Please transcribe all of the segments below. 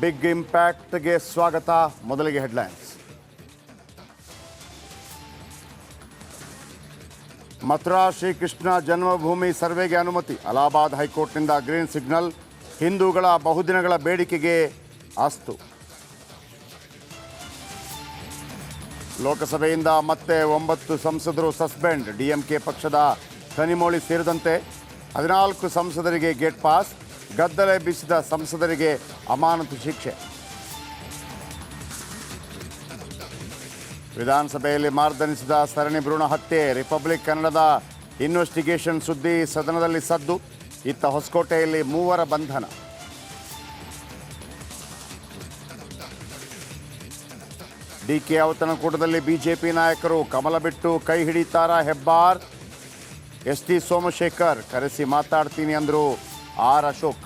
Big ಇಂಪ್ಯಾಕ್ಟ್ಗೆ ಸ್ವಾಗತ. ಮೊದಲಿಗೆ ಹೆಡ್ಲೈನ್ಸ್. ಮಥುರಾ ಶ್ರೀಕೃಷ್ಣ ಜನ್ಮಭೂಮಿ ಸರ್ವೆಗೆ ಅನುಮತಿ. ಅಲಹಾಬಾದ್ ಹೈಕೋರ್ಟ್ನಿಂದ ಗ್ರೀನ್ ಸಿಗ್ನಲ್. ಹಿಂದೂಗಳ ಬಹುದಿನಗಳ ಬೇಡಿಕೆಗೆ ಅಸ್ತು. ಲೋಕಸಭೆಯಿಂದ ಮತ್ತೆ 9 ಸಂಸದರು ಸಸ್ಪೆಂಡ್. ಡಿಎಂಕೆ ಪಕ್ಷದ ಕನಿಮೋಳಿ ಸೇರಿದಂತೆ 14 ಸಂಸದರಿಗೆ ಗೇಟ್ ಪಾಸ್. ಗದ್ದಲ ಎಬ್ಬಿಸಿದ ಸಂಸದರಿಗೆ ಅಮಾನತು ಶಿಕ್ಷೆ. ವಿಧಾನಸಭೆಯಲ್ಲಿ ಮಾರ್ದನಿಸಿದ ಸರಣಿ ಭ್ರೂಣ ಹತ್ಯೆ. ರಿಪಬ್ಲಿಕ್ ಕನ್ನಡದ ಇನ್ವೆಸ್ಟಿಗೇಷನ್ ಸುದ್ದಿ ಸದನದಲ್ಲಿ ಸದ್ದು. ಇತ್ತ ಹೊಸಕೋಟೆಯಲ್ಲಿ 3 ಬಂಧನ. ಡಿಕೆ ಔತಣಕೂಟದಲ್ಲಿ ಬಿಜೆಪಿ ನಾಯಕರು. ಕಮಲ ಬಿಟ್ಟು ಕೈ ಹಿಡಿತಾರಾ ಹೆಬ್ಬಾರ್? ಎಸ್.ಟಿ. ಸೋಮಶೇಖರ್ ಕರೆಸಿ ಮಾತಾಡ್ತೀನಿ ಅಂದರು ಆರ್ ಅಶೋಕ್.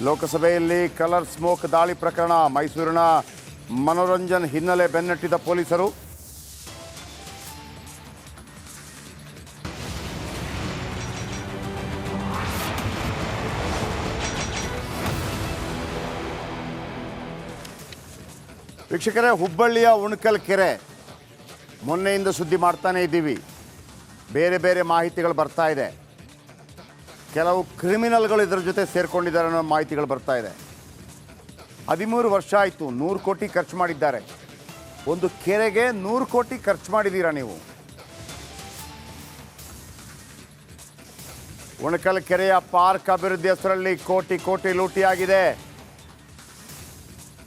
ಲೋಕಸಭೆಯಲ್ಲಿ ಕಲರ್ ಸ್ಮೋಕ್ ದಾಳಿ ಪ್ರಕರಣ. ಮೈಸೂರಿನ ಮನೋರಂಜನ್ ಹಿನ್ನೆಲೆ ಬೆನ್ನಟ್ಟಿದ ಪೊಲೀಸರು. ವೀಕ್ಷಕರೇ, ಹುಬ್ಬಳ್ಳಿಯ ಉಣಕಲ್ ಕೆರೆ ಮೊನ್ನೆಯಿಂದ ಸುದ್ದಿ ಮಾಡ್ತಾನೇ ಇದ್ದೀವಿ. ಬೇರೆ ಬೇರೆ ಮಾಹಿತಿಗಳು ಬರ್ತಾ ಇದೆ. ಕೆಲವು ಕ್ರಿಮಿನಲ್ಗಳು ಇದರ ಜೊತೆ ಸೇರ್ಕೊಂಡಿದ್ದಾರೆ ಅನ್ನೋ ಮಾಹಿತಿಗಳು ಬರ್ತಾ ಇದೆ. 13 ವರ್ಷ ಆಯಿತು, 100 ಕೋಟಿ ಖರ್ಚು ಮಾಡಿದ್ದಾರೆ. ಒಂದು ಕೆರೆಗೆ 100 ಕೋಟಿ ಖರ್ಚು ಮಾಡಿದ್ದೀರಾ ನೀವು? ಉಣಕಲ್ ಕೆರೆಯ ಪಾರ್ಕ್ ಅಭಿವೃದ್ಧಿ ಹೆಸರಲ್ಲಿ ಕೋಟಿ ಕೋಟಿ ಲೂಟಿಯಾಗಿದೆ.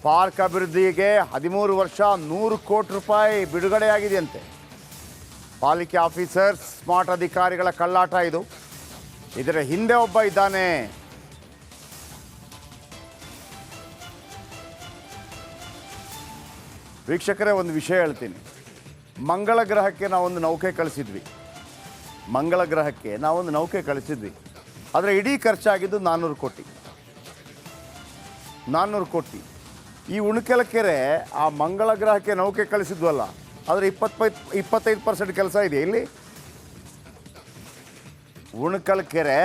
ಪಾರ್ಕ್ ಅಭಿವೃದ್ಧಿಗೆ 13 ವರ್ಷ 100 ಕೋಟಿ ರೂಪಾಯಿ ಬಿಡುಗಡೆಯಾಗಿದೆಯಂತೆ. ಪಾಲಿಕೆ ಆಫೀಸರ್ಸ್, ಸ್ಮಾರ್ಟ್ ಅಧಿಕಾರಿಗಳ ಕಳ್ಳಾಟ ಇದು. ಇದರ ಹಿಂದೆ ಒಬ್ಬ ಇದ್ದಾನೆ. ವೀಕ್ಷಕರೇ, ಒಂದು ವಿಷಯ ಹೇಳ್ತೀನಿ. ಮಂಗಳ ಗ್ರಹಕ್ಕೆ ನಾವೊಂದು ನೌಕೆ ಕಳಿಸಿದ್ವಿ. ಆದರೆ ಇಡೀ ಖರ್ಚಾಗಿದ್ದು 400 ಕೋಟಿ. 400 ಕೋಟಿ. ಈ ಉಣಕಲ್ ಕೆರೆ ಆ ಮಂಗಳ ಗ್ರಹಕ್ಕೆ ನೌಕೆ ಕಳಿಸಿದ್ವಲ್ಲ, ಆದರೆ 25% ಕೆಲಸ ಇದೆ ಇಲ್ಲಿ. ಉಣಕಲ್ ಕೆರೆ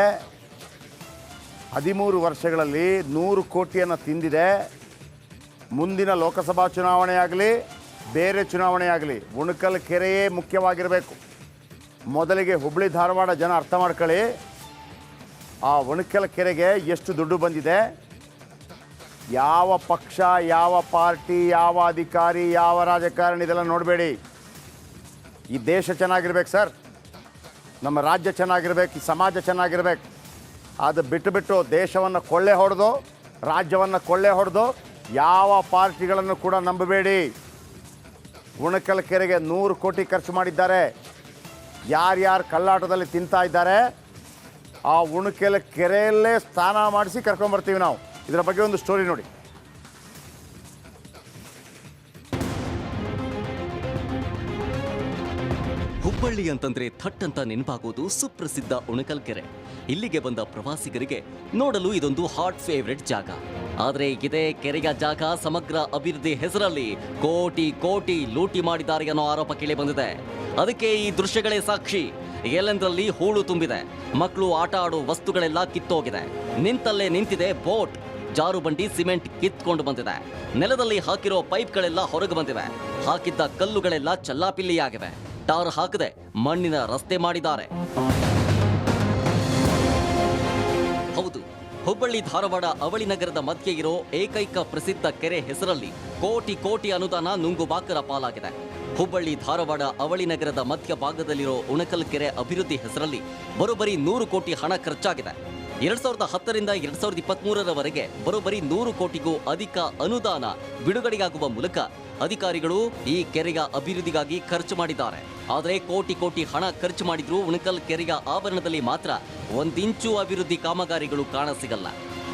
13 ವರ್ಷಗಳಲ್ಲಿ 100 ಕೋಟಿಯನ್ನು ತಿಂದಿದೆ. ಮುಂದಿನ ಲೋಕಸಭಾ ಚುನಾವಣೆ ಆಗಲಿ, ಬೇರೆ ಚುನಾವಣೆ ಆಗಲಿ, ಉಣಕಲ್ ಕೆರೆಯೇ ಮುಖ್ಯವಾಗಿರಬೇಕು. ಮೊದಲಿಗೆ ಹುಬ್ಬಳ್ಳಿ ಧಾರವಾಡ ಜನ ಅರ್ಥ ಮಾಡ್ಕೊಳ್ಳಿ. ಆ ಉಣಕಲ್ ಕೆರೆಗೆ ಎಷ್ಟು ದುಡ್ಡು ಬಂದಿದೆ. ಯಾವ ಪಕ್ಷ, ಯಾವ ಪಾರ್ಟಿ, ಯಾವ ಅಧಿಕಾರಿ, ಯಾವ ರಾಜಕಾರಣಿ ಇದೆಲ್ಲ ನೋಡಬೇಡಿ. ಈ ದೇಶ ಚೆನ್ನಾಗಿರ್ಬೇಕು ಸರ್, ನಮ್ಮ ರಾಜ್ಯ ಚೆನ್ನಾಗಿರ್ಬೇಕು, ಈ ಸಮಾಜ ಚೆನ್ನಾಗಿರ್ಬೇಕು. ಅದು ಬಿಟ್ಟು ದೇಶವನ್ನು ಕೊಳ್ಳೆ ಹೊಡೆದು, ರಾಜ್ಯವನ್ನು ಕೊಳ್ಳೆ ಹೊಡೆದು ಯಾವ ಪಾರ್ಟಿಗಳನ್ನು ಕೂಡ ನಂಬಬೇಡಿ. ಉಣಕಲ್ ಕೆರೆಗೆ 100 ಕೋಟಿ ಖರ್ಚು ಮಾಡಿದ್ದಾರೆ. ಯಾರ್ಯಾರು ಕಳ್ಳಾಟದಲ್ಲಿ ತಿಂತಾ ಇದ್ದಾರೆ ಆ ಉಣಕಲ್ ಕೆರೆಯಲ್ಲೇ ಸ್ನಾನ ಮಾಡಿಸಿ ಕರ್ಕೊಂಬರ್ತೀವಿ ನಾವು. ಇದರ ಬಗ್ಗೆ ಒಂದು ಸ್ಟೋರಿ ನೋಡಿ. ಹುಬ್ಬಳ್ಳಿ ಅಂತಂದ್ರೆ ಥಟ್ ಅಂತ ನೆನಪಾಗೋದು ಸುಪ್ರಸಿದ್ಧ ಉಣಕಲ್ ಕೆರೆ. ಇಲ್ಲಿಗೆ ಬಂದ ಪ್ರವಾಸಿಗರಿಗೆ ನೋಡಲು ಇದೊಂದು ಹಾಟ್ ಫೇವರೆಟ್ ಜಾಗ. ಆದರೆ ಇದೇ ಕೆರೆಯ ಜಾಗ ಸಮಗ್ರ ಅಭಿವೃದ್ಧಿ ಹೆಸರಲ್ಲಿ ಕೋಟಿ ಕೋಟಿ ಲೂಟಿ ಮಾಡಿದ್ದಾರೆ ಅನ್ನೋ ಆರೋಪ ಕೇಳಿ ಬಂದಿದೆ. ಅದಕ್ಕೆ ಈ ದೃಶ್ಯಗಳೇ ಸಾಕ್ಷಿ. ಎಲ್ಲೆಂದರಲ್ಲಿ ಹೂಳು ತುಂಬಿದೆ. ಮಕ್ಕಳು ಆಟ ಆಡೋ ವಸ್ತುಗಳೆಲ್ಲ ಕಿತ್ತೋಗಿದೆ. ನಿಂತಲ್ಲೇ ನಿಂತಿದೆ ಬೋಟ್. ಜಾರು ಬಂಡಿ ಸಿಮೆಂಟ್ ಕಿತ್ಕೊಂಡು ಬಂದಿದೆ. ನೆಲದಲ್ಲಿ ಹಾಕಿರೋ ಪೈಪ್ಗಳೆಲ್ಲ ಹೊರಗೆ ಬಂದಿವೆ. ಹಾಕಿದ್ದ ಕಲ್ಲುಗಳೆಲ್ಲ ಚಲ್ಲಾಪಿಲ್ಲಿಯಾಗಿವೆ. ಟಾರ್ ಹಾಕದೆ ಮಣ್ಣಿನ ರಸ್ತೆ ಮಾಡಿದ್ದಾರೆ. ಹೌದು, ಹುಬ್ಬಳ್ಳಿ ಧಾರವಾಡ ಅವಳಿ ನಗರದ ಮಧ್ಯೆ ಇರೋ ಏಕೈಕ ಪ್ರಸಿದ್ಧ ಕೆರೆ ಹೆಸರಲ್ಲಿ ಕೋಟಿ ಕೋಟಿ ಅನುದಾನ ನುಂಗುಬಾಕರ ಪಾಲಾಗಿದೆ. ಹುಬ್ಬಳ್ಳಿ ಧಾರವಾಡ ಅವಳಿ ನಗರದ ಮಧ್ಯ ಭಾಗದಲ್ಲಿರೋ ಉಣಕಲ್ ಕೆರೆ ಅಭಿವೃದ್ಧಿ ಹೆಸರಲ್ಲಿ ಬರೋಬ್ಬರಿ 100 ಕೋಟಿ ಹಣ ಖರ್ಚಾಗಿದೆ. 2010ರಿಂದ 2023ರವರೆಗೆ ಬರೋಬ್ಬರಿ 100 ಕೋಟಿಗೂ ಅಧಿಕ ಅನುದಾನ ಬಿಡುಗಡೆಯಾಗುವ ಮೂಲಕ ಅಧಿಕಾರಿಗಳು ಈ ಕೆರೆಯ ಅಭಿವೃದ್ಧಿಗಾಗಿ ಖರ್ಚು ಮಾಡಿದ್ದಾರೆ. ಆದರೆ ಕೋಟಿ ಕೋಟಿ ಹಣ ಖರ್ಚು ಮಾಡಿದ್ರೂ ಉಣಕಲ್ ಕೆರೆಯ ಆವರಣದಲ್ಲಿ ಮಾತ್ರ 1 ಇಂಚು ಅಭಿವೃದ್ಧಿ ಕಾಮಗಾರಿಗಳು ಕಾಣಸಿಗಲ್ಲ.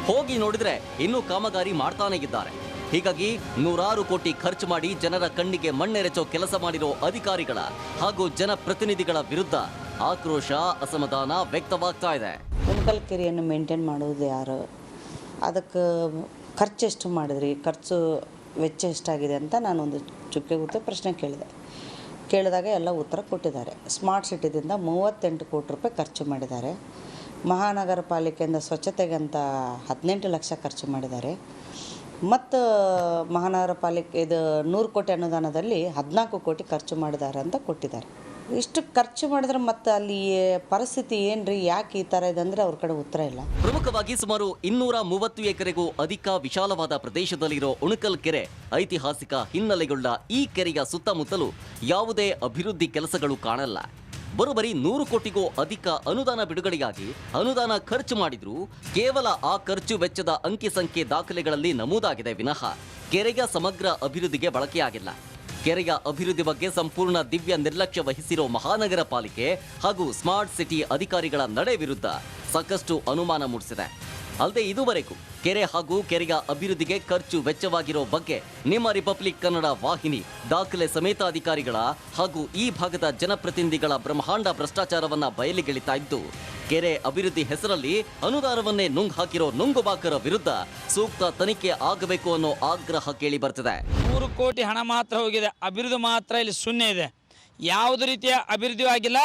ಹೋಗಿ ನೋಡಿದ್ರೆ ಇನ್ನೂ ಕಾಮಗಾರಿ ಮಾಡ್ತಾನೆ ಇದ್ದಾರೆ. ಹೀಗಾಗಿ 100 ಕೋಟಿ ಖರ್ಚು ಮಾಡಿ ಜನರ ಕಣ್ಣಿಗೆ ಮಣ್ಣೆರಚೋ ಕೆಲಸ ಮಾಡಿರೋ ಅಧಿಕಾರಿಗಳ ಹಾಗೂ ಜನಪ್ರತಿನಿಧಿಗಳ ವಿರುದ್ಧ ಆಕ್ರೋಶ, ಅಸಮಾಧಾನ ವ್ಯಕ್ತವಾಗ್ತಾ ಇದೆ. ಉಣಕಲ್ ಕೆರೆಯನ್ನು ಮೇಂಟೈನ್ ಮಾಡೋದು ಯಾರು? ಅದಕ್ಕೆ ಖರ್ಚು ಎಷ್ಟು ಮಾಡಿದ್ರಿ? ಖರ್ಚು ವೆಚ್ಚ ಎಷ್ಟಾಗಿದೆ ಅಂತ ನಾನೊಂದು ಚುಕ್ಕೆ ಗುತ್ತೆ ಪ್ರಶ್ನೆ ಕೇಳಿದಾಗ ಎಲ್ಲ ಉತ್ತರ ಕೊಟ್ಟಿದ್ದಾರೆ. ಸ್ಮಾರ್ಟ್ ಸಿಟಿದಿಂದ 38 ಕೋಟಿ ರೂಪಾಯಿ ಖರ್ಚು ಮಾಡಿದ್ದಾರೆ. ಮಹಾನಗರ ಪಾಲಿಕೆಯಿಂದ ಸ್ವಚ್ಛತೆಗೆ ಅಂತ 18 ಲಕ್ಷ ಖರ್ಚು ಮಾಡಿದ್ದಾರೆ. ಮತ್ತು ಮಹಾನಗರ ಪಾಲಿಕೆ ಇದು 100 ಕೋಟಿ ಅನುದಾನದಲ್ಲಿ 14 ಕೋಟಿ ಖರ್ಚು ಮಾಡಿದ್ದಾರೆ ಅಂತ ಕೊಟ್ಟಿದ್ದಾರೆ. ಇಷ್ಟು ಖರ್ಚು ಮಾಡಿದ್ರೆ ಮತ್ತು ಅಲ್ಲಿ ಪರಿಸ್ಥಿತಿ ಏನ್ರಿ, ಯಾಕೆ ಈ ಥರ ಇದೆ ಅಂದರೆ ಅವ್ರ ಕಡೆ ಉತ್ತರ ಇಲ್ಲ. ಪ್ರಮುಖವಾಗಿ ಸುಮಾರು 230 ಎಕರೆಗೂ ಅಧಿಕ ವಿಶಾಲವಾದ ಪ್ರದೇಶದಲ್ಲಿರೋ ಉಣಕಲ್ ಕೆರೆ ಐತಿಹಾಸಿಕ ಹಿನ್ನೆಲೆಯುಳ್ಳ ಈ ಕೆರೆಯ ಸುತ್ತಮುತ್ತಲೂ ಯಾವುದೇ ಅಭಿವೃದ್ಧಿ ಕೆಲಸಗಳು ಕಾಣಲ್ಲ. ಬರೋಬ್ಬರಿ 100 ಕೋಟಿಗೂ ಅಧಿಕ ಅನುದಾನ ಬಿಡುಗಡೆಯಾಗಿ ಅನುದಾನ ಖರ್ಚು ಮಾಡಿದ್ರೂ ಕೇವಲ ಆ ಖರ್ಚು ವೆಚ್ಚದ ಅಂಕಿ ಸಂಖ್ಯೆ ದಾಖಲೆಗಳಲ್ಲಿ ನಮೂದಾಗಿದೆ ವಿನಃ ಕೆರೆಯ ಸಮಗ್ರ ಅಭಿವೃದ್ಧಿಗೆ ಬಳಕೆಯಾಗಿಲ್ಲ. ಕೆರೆಯ ಅಭಿವೃದ್ಧಿ ಬಗ್ಗೆ ಸಂಪೂರ್ಣ ದಿವ್ಯ ನಿರ್ಲಕ್ಷ್ಯ ವಹಿಸಿರೋ ಮಹಾನಗರ ಪಾಲಿಕೆ ಹಾಗೂ ಸ್ಮಾರ್ಟ್ ಸಿಟಿ ಅಧಿಕಾರಿಗಳ ನಡೆ ವಿರುದ್ಧ ಸಾಕಷ್ಟು ಅನುಮಾನ ಮೂಡಿಸಿದೆ. ಅಲ್ಲದೆ ಇದುವರೆಗೂ ಕೆರೆ ಹಾಗೂ ಕೆರೆಯ ಅಭಿವೃದ್ಧಿಗೆ ಖರ್ಚು ವೆಚ್ಚವಾಗಿರೋ ಬಗ್ಗೆ ನಿಮ್ಮ ರಿಪಬ್ಲಿಕ್ ಕನ್ನಡ ವಾಹಿನಿ ದಾಖಲೆ ಸಮೇತ ಅಧಿಕಾರಿಗಳ ಹಾಗೂ ಈ ಭಾಗದ ಜನಪ್ರತಿನಿಧಿಗಳ ಬ್ರಹ್ಮಾಂಡ ಭ್ರಷ್ಟಾಚಾರವನ್ನ ಬಯಲಿಗೆಳಿತಾ ಇದ್ದು, ಕೆರೆ ಅಭಿವೃದ್ಧಿ ಹೆಸರಲ್ಲಿ ಅನುದಾನವನ್ನೇ ನುಂಗ್ ಹಾಕಿರೋ ನುಂಗುಬಾಕರ ವಿರುದ್ಧ ಸೂಕ್ತ ತನಿಖೆ ಆಗಬೇಕು ಅನ್ನೋ ಆಗ್ರಹ ಕೇಳಿ ಬರ್ತಿದೆ. 100 ಕೋಟಿ ಹಣ ಮಾತ್ರ ಹೋಗಿದೆ, ಅಭಿವೃದ್ಧಿ ಮಾತ್ರ ಇಲ್ಲಿ ಶೂನ್ಯ ಇದೆ. ಯಾವುದೇ ರೀತಿಯ ಅಭಿವೃದ್ಧಿ ಆಗಿಲ್ಲ.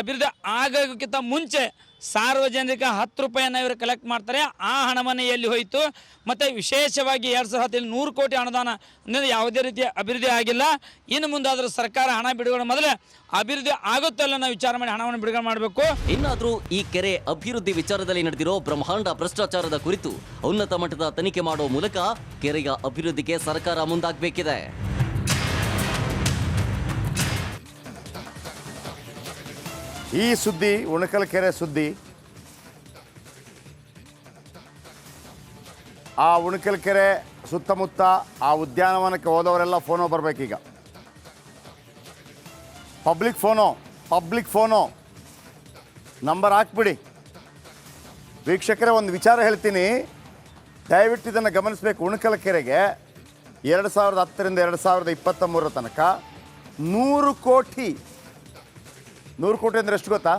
ಅಭಿವೃದ್ಧಿ ಆಗೋಕ್ಕಿಂತ ಮುಂಚೆ ಸಾರ್ವಜನಿಕ 10 ರೂಪಾಯಿಯನ್ನು ಇವರು ಕಲೆಕ್ಟ್ ಮಾಡ್ತಾರೆ. ಆ ಹಣವನ್ನು ಎಲ್ಲಿ ಹೋಯಿತು? ಮತ್ತು ವಿಶೇಷವಾಗಿ 2010 100 ಕೋಟಿ ಅನುದಾನ ಯಾವುದೇ ರೀತಿಯ ಅಭಿವೃದ್ಧಿ ಆಗಿಲ್ಲ. ಇನ್ನು ಮುಂದಾದರೂ ಸರ್ಕಾರ ಹಣ ಬಿಡುಗಡೆ ಮೊದಲೇ ಅಭಿವೃದ್ಧಿ ಆಗುತ್ತಲ್ಲ ನಾವು ವಿಚಾರ ಮಾಡಿ ಹಣವನ್ನು ಬಿಡುಗಡೆ ಮಾಡಬೇಕು. ಇನ್ನಾದರೂ ಈ ಕೆರೆ ಅಭಿವೃದ್ಧಿ ವಿಚಾರದಲ್ಲಿ ನಡೆದಿರೋ ಬ್ರಹ್ಮಾಂಡ ಭ್ರಷ್ಟಾಚಾರದ ಕುರಿತು ಉನ್ನತ ಮಟ್ಟದ ತನಿಖೆ ಮಾಡೋ ಮೂಲಕ ಕೆರೆಯ ಅಭಿವೃದ್ಧಿಗೆ ಸರ್ಕಾರ ಮುಂದಾಗಬೇಕಿದೆ. ಈ ಸುದ್ದಿ, ಉಣಕಲ್ ಕೆರೆ ಸುದ್ದಿ, ಆ ಉಣಕಲ್ ಕೆರೆ ಸುತ್ತಮುತ್ತ ಆ ಉದ್ಯಾನವನಕ್ಕೆ ಹೋದವರೆಲ್ಲ ಫೋನೋ ಬರಬೇಕೀಗ. ಪಬ್ಲಿಕ್ ಫೋನೋ ನಂಬರ್ ಹಾಕ್ಬಿಡಿ. ವೀಕ್ಷಕರೇ, ಒಂದು ವಿಚಾರ ಹೇಳ್ತೀನಿ, ದಯವಿಟ್ಟು ಇದನ್ನು ಗಮನಿಸಬೇಕು. ಉಣಕಲ್ ಕೆರೆಗೆ 2010ರಿಂದ 2023 ತನಕ 100 ಕೋಟಿ ಅಂದರೆ ಎಷ್ಟು ಗೊತ್ತಾ?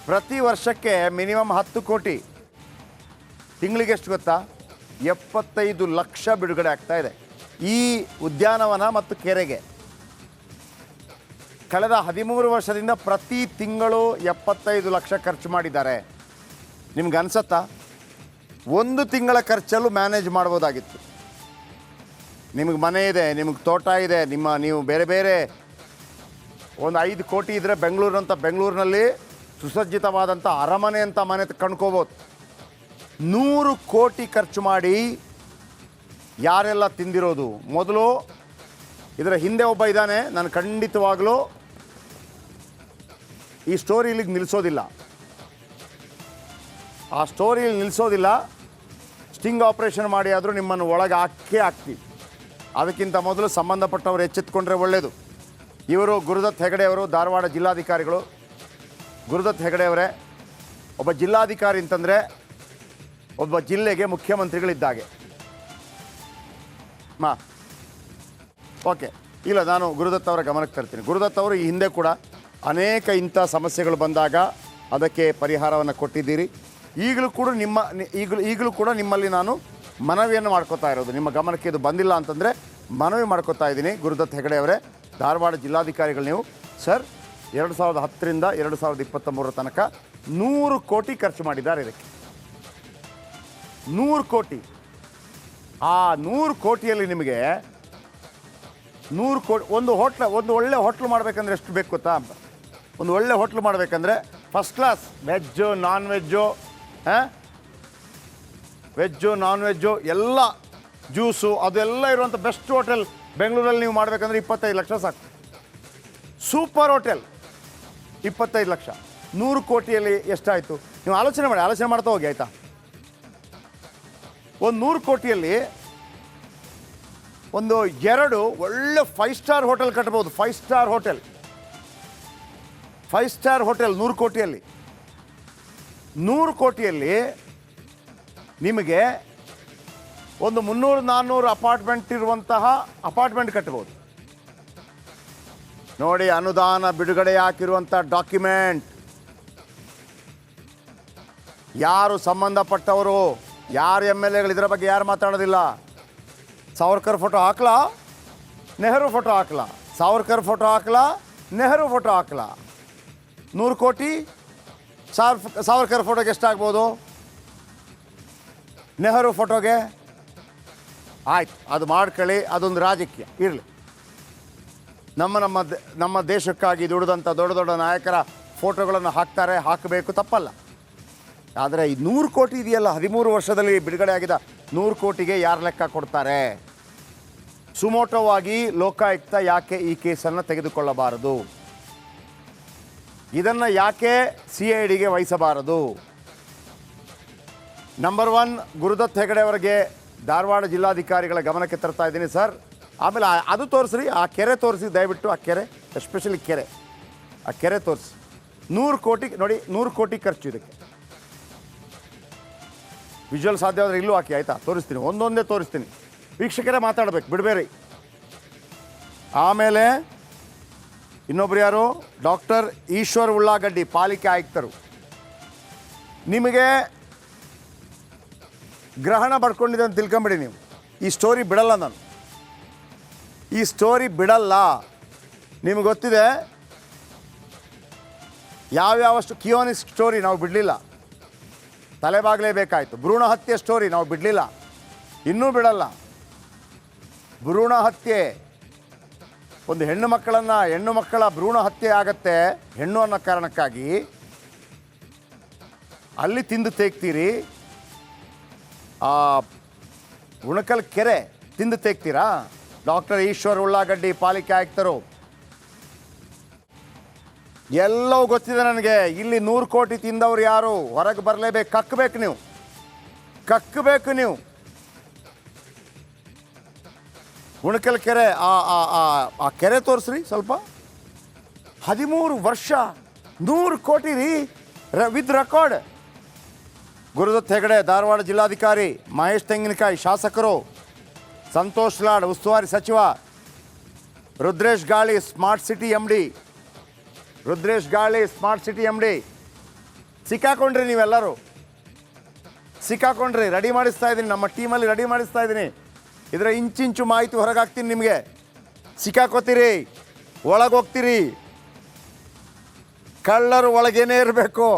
ಪ್ರತಿ ವರ್ಷಕ್ಕೆ ಮಿನಿಮಮ್ 10 ಕೋಟಿ, ತಿಂಗಳಿಗೆ ಎಷ್ಟು ಗೊತ್ತಾ? 75 ಲಕ್ಷ ಬಿಡುಗಡೆ ಆಗ್ತಾ ಇದೆ ಈ ಉದ್ಯಾನವನ ಮತ್ತು ಕೆರೆಗೆ. ಕಳೆದ 13 ವರ್ಷದಿಂದ ಪ್ರತಿ ತಿಂಗಳು 75 ಲಕ್ಷ ಖರ್ಚು ಮಾಡಿದ್ದಾರೆ. ನಿಮ್ಗೆ ಅನ್ಸತ್ತಾ? ಒಂದು ತಿಂಗಳ ಖರ್ಚಲ್ಲೂ ಮ್ಯಾನೇಜ್ ಮಾಡ್ಬೋದಾಗಿತ್ತು. ನಿಮಗೆ ಮನೆ ಇದೆ, ನಿಮಗೆ ತೋಟ ಇದೆ, ನೀವು ಬೇರೆ ಬೇರೆ ಒಂದು 5 ಕೋಟಿ ಇದ್ದರೆ ಬೆಂಗಳೂರಿನಲ್ಲಿ ಸುಸಜ್ಜಿತವಾದಂಥ ಅರಮನೆ ಅಂತ ಮನೆ ಕಣ್ಕೋಬೋದು. 100 ಕೋಟಿ ಖರ್ಚು ಮಾಡಿ ಯಾರೆಲ್ಲ ತಿಂದಿರೋದು? ಮೊದಲು ಇದರ ಹಿಂದೆ ಒಬ್ಬ ಇದ್ದಾನೆ, ನಾನು ಖಂಡಿತವಾಗಲೂ ಈ ಸ್ಟೋರಿ ಇಲ್ಲಿಗೆ ನಿಲ್ಲಿಸೋದಿಲ್ಲ. ಆ ಸ್ಟೋರಿಯಲ್ಲಿ ನಿಲ್ಲಿಸೋದಿಲ್ಲ. ಸ್ಟಿಂಗ್ ಆಪರೇಷನ್ ಮಾಡಿ ಆದರೂ ನಿಮ್ಮನ್ನು ಒಳಗೆ ಹಾಕ್ತೀವಿ. ಅದಕ್ಕಿಂತ ಮೊದಲು ಸಂಬಂಧಪಟ್ಟವರು ಎಚ್ಚೆತ್ತುಕೊಂಡ್ರೆ ಒಳ್ಳೆಯದು. ಇವರು ಗುರುದತ್ ಹೆಗಡೆ ಅವರು, ಧಾರವಾಡ ಜಿಲ್ಲಾಧಿಕಾರಿಗಳು. ಗುರುದತ್ ಹೆಗಡೆ ಅವರೇ, ಒಬ್ಬ ಜಿಲ್ಲಾಧಿಕಾರಿ ಅಂತಂದರೆ ಒಬ್ಬ ಜಿಲ್ಲೆಗೆ ಮುಖ್ಯಮಂತ್ರಿಗಳಿದ್ದಾಗೆ. ಓಕೆ, ಇಲ್ಲ, ನಾನು ಗುರುದತ್ ಅವರ ಗಮನಕ್ಕೆ ತರ್ತೀನಿ. ಗುರುದತ್ ಅವರು ಈ ಹಿಂದೆ ಕೂಡ ಅನೇಕ ಇಂಥ ಸಮಸ್ಯೆಗಳು ಬಂದಾಗ ಅದಕ್ಕೆ ಪರಿಹಾರವನ್ನು ಕೊಟ್ಟಿದ್ದೀರಿ. ಈಗಲೂ ಕೂಡ ನಿಮ್ಮಲ್ಲಿ ನಾನು ಮನವಿಯನ್ನು ಮಾಡ್ಕೋತಾ ಇರೋದು, ನಿಮ್ಮ ಗಮನಕ್ಕೆ ಇದು ಬಂದಿಲ್ಲ ಅಂತಂದರೆ ಮನವಿ ಮಾಡ್ಕೋತಾ ಇದ್ದೀನಿ. ಗುರುದತ್ ಹೆಗಡೆ ಅವರೇ, ಧಾರವಾಡ ಜಿಲ್ಲಾಧಿಕಾರಿಗಳು ನೀವು, ಸರ್ 2010ರಿಂದ 2023 ತನಕ 100 ಕೋಟಿ ಖರ್ಚು ಮಾಡಿದ್ದಾರೆ ಇದಕ್ಕೆ. 100 ಕೋಟಿ. ಆ 100 ಕೋಟಿಯಲ್ಲಿ ನಿಮಗೆ 100 ಕೋಟಿ ಒಂದು ಒಳ್ಳೆ ಹೋಟ್ಲು ಮಾಡಬೇಕಂದ್ರೆ ಎಷ್ಟು ಬೇಕು ಗೊತ್ತಾ? ಒಂದು ಒಳ್ಳೆ ಹೋಟ್ಲು ಮಾಡಬೇಕಂದ್ರೆ first class veg, non veg ಎಲ್ಲ ಜ್ಯೂಸು ಅದೆಲ್ಲ ಇರುವಂಥ ಬೆಸ್ಟ್ ಹೋಟೆಲ್ ಬೆಂಗಳೂರಲ್ಲಿ ನೀವು ಮಾಡಬೇಕಂದ್ರೆ 25 ಲಕ್ಷ ಸಾಕು. Super hotel 25 lakh. 100 ಕೋಟಿಯಲ್ಲಿ ಎಷ್ಟಾಯಿತು? ನೀವು ಆಲೋಚನೆ ಮಾಡ್ತಾ ಹೋಗಿ, ಆಯಿತಾ? ಒಂದು 100 ಕೋಟಿಯಲ್ಲಿ ಒಂದು 2 ಒಳ್ಳೆ 5 ಸ್ಟಾರ್ ಹೋಟೆಲ್ ಕಟ್ಬೋದು. 5 ಸ್ಟಾರ್ ಹೋಟೆಲ್ 100 ಕೋಟಿಯಲ್ಲಿ. 100 ಕೋಟಿಯಲ್ಲಿ ನಿಮಗೆ ಒಂದು 300-400 ಅಪಾರ್ಟ್ಮೆಂಟ್ ಇರುವಂತಹ ಅಪಾರ್ಟ್ಮೆಂಟ್ ಕಟ್ಬೋದು. ನೋಡಿ, ಅನುದಾನ ಬಿಡುಗಡೆ ಹಾಕಿರುವಂಥ ಡಾಕ್ಯುಮೆಂಟ್, ಯಾರು ಸಂಬಂಧಪಟ್ಟವರು, ಯಾರು MLAಗಳು ಇದರ ಬಗ್ಗೆ ಯಾರು ಮಾತಾಡೋದಿಲ್ಲ. ಸಾವರ್ಕರ್ ಫೋಟೋ ಹಾಕ್ಲಾ, ನೆಹರು ಫೋಟೋ ಹಾಕ್ಲಾ, ಸಾವರ್ಕರ್ ಫೋಟೋ ಹಾಕ್ಲಾ, ನೆಹರು ಫೋಟೋ ಹಾಕ್ಲಾ. 100 ಕೋಟಿ ಸಾವರ್ಕರ್ ಫೋಟೋಗೆ ಎಷ್ಟಾಗ್ಬೋದು? ನೆಹರು ಫೋಟೋಗೆ ಆಯ್ತು, ಅದು ಮಾಡ್ಕೊಳ್ಳಿ, ಅದೊಂದು ರಾಜಕೀಯ ಇರಲಿ. ನಮ್ಮ ದೇಶಕ್ಕಾಗಿ ದುಡಿದಂಥ ದೊಡ್ಡ ದೊಡ್ಡ ನಾಯಕರ ಫೋಟೋಗಳನ್ನು ಹಾಕಬೇಕು, ತಪ್ಪಲ್ಲ. ಆದರೆ ಈ 100 ಕೋಟಿ ಇದೆಯಲ್ಲ, 13 ವರ್ಷದಲ್ಲಿ ಬಿಡುಗಡೆ ಆಗಿದ 100 ಕೋಟಿಗೆ ಯಾರು ಲೆಕ್ಕ ಕೊಡ್ತಾರೆ? ಸುಮೋಟೋವಾಗಿ ಲೋಕಾಯುಕ್ತ ಯಾಕೆ ಈ ಕೇಸನ್ನು ತೆಗೆದುಕೊಳ್ಳಬಾರದು? ಇದನ್ನು ಯಾಕೆ CIDಗೆ ವಹಿಸಬಾರದು? ನಂಬರ್ 1, ಗುರುದತ್ ಹೆಗಡೆ ಅವರಿಗೆ ಧಾರವಾಡ ಜಿಲ್ಲಾಧಿಕಾರಿಗಳ ಗಮನಕ್ಕೆ ತರ್ತಾ ಇದ್ದೀನಿ ಸರ್. ಆಮೇಲೆ ಅದು ತೋರಿಸ್ರಿ, ಆ ಕೆರೆ ತೋರಿಸಿ ದಯವಿಟ್ಟು, ಆ ಕೆರೆ, ಎಸ್ಪೆಷಲಿ ಆ ಕೆರೆ ತೋರಿಸಿ. 100 ಕೋಟಿ ನೋಡಿ, 100 ಕೋಟಿ ಖರ್ಚು ಇದಕ್ಕೆ. ವಿಜುವಲ್ ಸಾಧ್ಯವಾದರೆ ಇಲ್ಲೂ ಹಾಕಿ, ಆಯಿತಾ? ತೋರಿಸ್ತೀನಿ, ಒಂದೊಂದೇ ತೋರಿಸ್ತೀನಿ, ವೀಕ್ಷಕರೇ ಮಾತಾಡಬೇಕು, ಬಿಡಬೇಡಿ. ಆಮೇಲೆ ಇನ್ನೊಬ್ರು ಯಾರು? ಡಾಕ್ಟರ್ ಈಶ್ವರ್ ಉಳ್ಳಾಗಡ್ಡಿ, ಪಾಲಿಕೆ ಆಯುಕ್ತರು. ನಿಮಗೆ ಗ್ರಹಣ ಪಡ್ಕೊಂಡಿದೆ ಅಂತ ತಿಳ್ಕೊಂಬಿಡಿ ನೀವು. ಈ ಸ್ಟೋರಿ ಬಿಡಲ್ಲ ನಾನು, ಈ ಸ್ಟೋರಿ ಬಿಡಲ್ಲ. ನಿಮಗೆ ಗೊತ್ತಿದೆ ಯಾವ್ಯಾವಷ್ಟು ಕಿಯೋನಿಸ್ ಸ್ಟೋರಿ ನಾವು ಬಿಡಲಿಲ್ಲ, ತಲೆಬಾಗಲೇಬೇಕಾಯಿತು. ಭ್ರೂಣ ಹತ್ಯೆ ಸ್ಟೋರಿ ನಾವು ಬಿಡಲಿಲ್ಲ, ಇನ್ನೂ ಬಿಡಲ್ಲ. ಭ್ರೂಣ ಹತ್ಯೆ, ಒಂದು ಹೆಣ್ಣು ಮಕ್ಕಳ ಭ್ರೂಣ ಹತ್ಯೆ ಆಗತ್ತೆ ಹೆಣ್ಣು ಅನ್ನೋ ಕಾರಣಕ್ಕಾಗಿ, ಅಲ್ಲಿ ತಿಂದು ತೇಗ್ತೀರಿ. ಆ ಉಣಕಲ್ ಕೆರೆ ತಿಂದು ತೇಗ್ತೀರಾ? ಡಾಕ್ಟರ್ ಈಶ್ವರ್ ಉಳ್ಳಾಗಡ್ಡಿ, ಪಾಲಿಕೆ ಆಯುಕ್ತರು. ಎಲ್ಲವೂ ಗೊತ್ತಿದೆ ನನಗೆ. ಇಲ್ಲಿ 100 ಕೋಟಿ ತಿಂದವ್ರು ಯಾರು? ಹೊರಗೆ ಬರಲೇಬೇಕು, ಕಕ್ಕಬೇಕು ನೀವು. ಉಣಕಲ್ ಕೆರೆ, ಆ ಕೆರೆ ತೋರಿಸ್ರಿ ಸ್ವಲ್ಪ. 13 ವರ್ಷ 100 ಕೋಟಿ ರೀ, ವಿತ್ ರೆಕಾರ್ಡ್. ಗುರುದತ್ ಹೆಗಡೆ ಧಾರವಾಡ ಜಿಲ್ಲಾಧಿಕಾರಿ, ಮಹೇಶ್ ತೆಂಗಿನಕಾಯಿ ಶಾಸಕರು, ಸಂತೋಷ್ ಲಾಡ್ ಉಸ್ತುವಾರಿ ಸಚಿವ, ರುದ್ರೇಶ್ ಗಾಳಿ ಸ್ಮಾರ್ಟ್ ಸಿಟಿ ಎಮ್ ಡಿ. ಸಿಕ್ಕಾಕೊಂಡ್ರಿ ನೀವೆಲ್ಲರೂ, ಸಿಕ್ಕಾಕೊಂಡ್ರಿ. ರೆಡಿ ಮಾಡಿಸ್ತಾ ಇದ್ದೀನಿ, ನಮ್ಮ ಟೀಮಲ್ಲಿ ರೆಡಿ ಮಾಡಿಸ್ತಾ ಇದ್ದೀನಿ. ಇದರ ಇಂಚಿಂಚು ಮಾಹಿತಿ ಹೊರಗಾಗ್ತೀನಿ ನಿಮಗೆ. ಸಿಕ್ಕಾಕೋತೀರಿ, ಒಳಗೋಗ್ತೀರಿ. ಕಳ್ಳರು ಒಳಗೇನೇ ಇರಬೇಕು.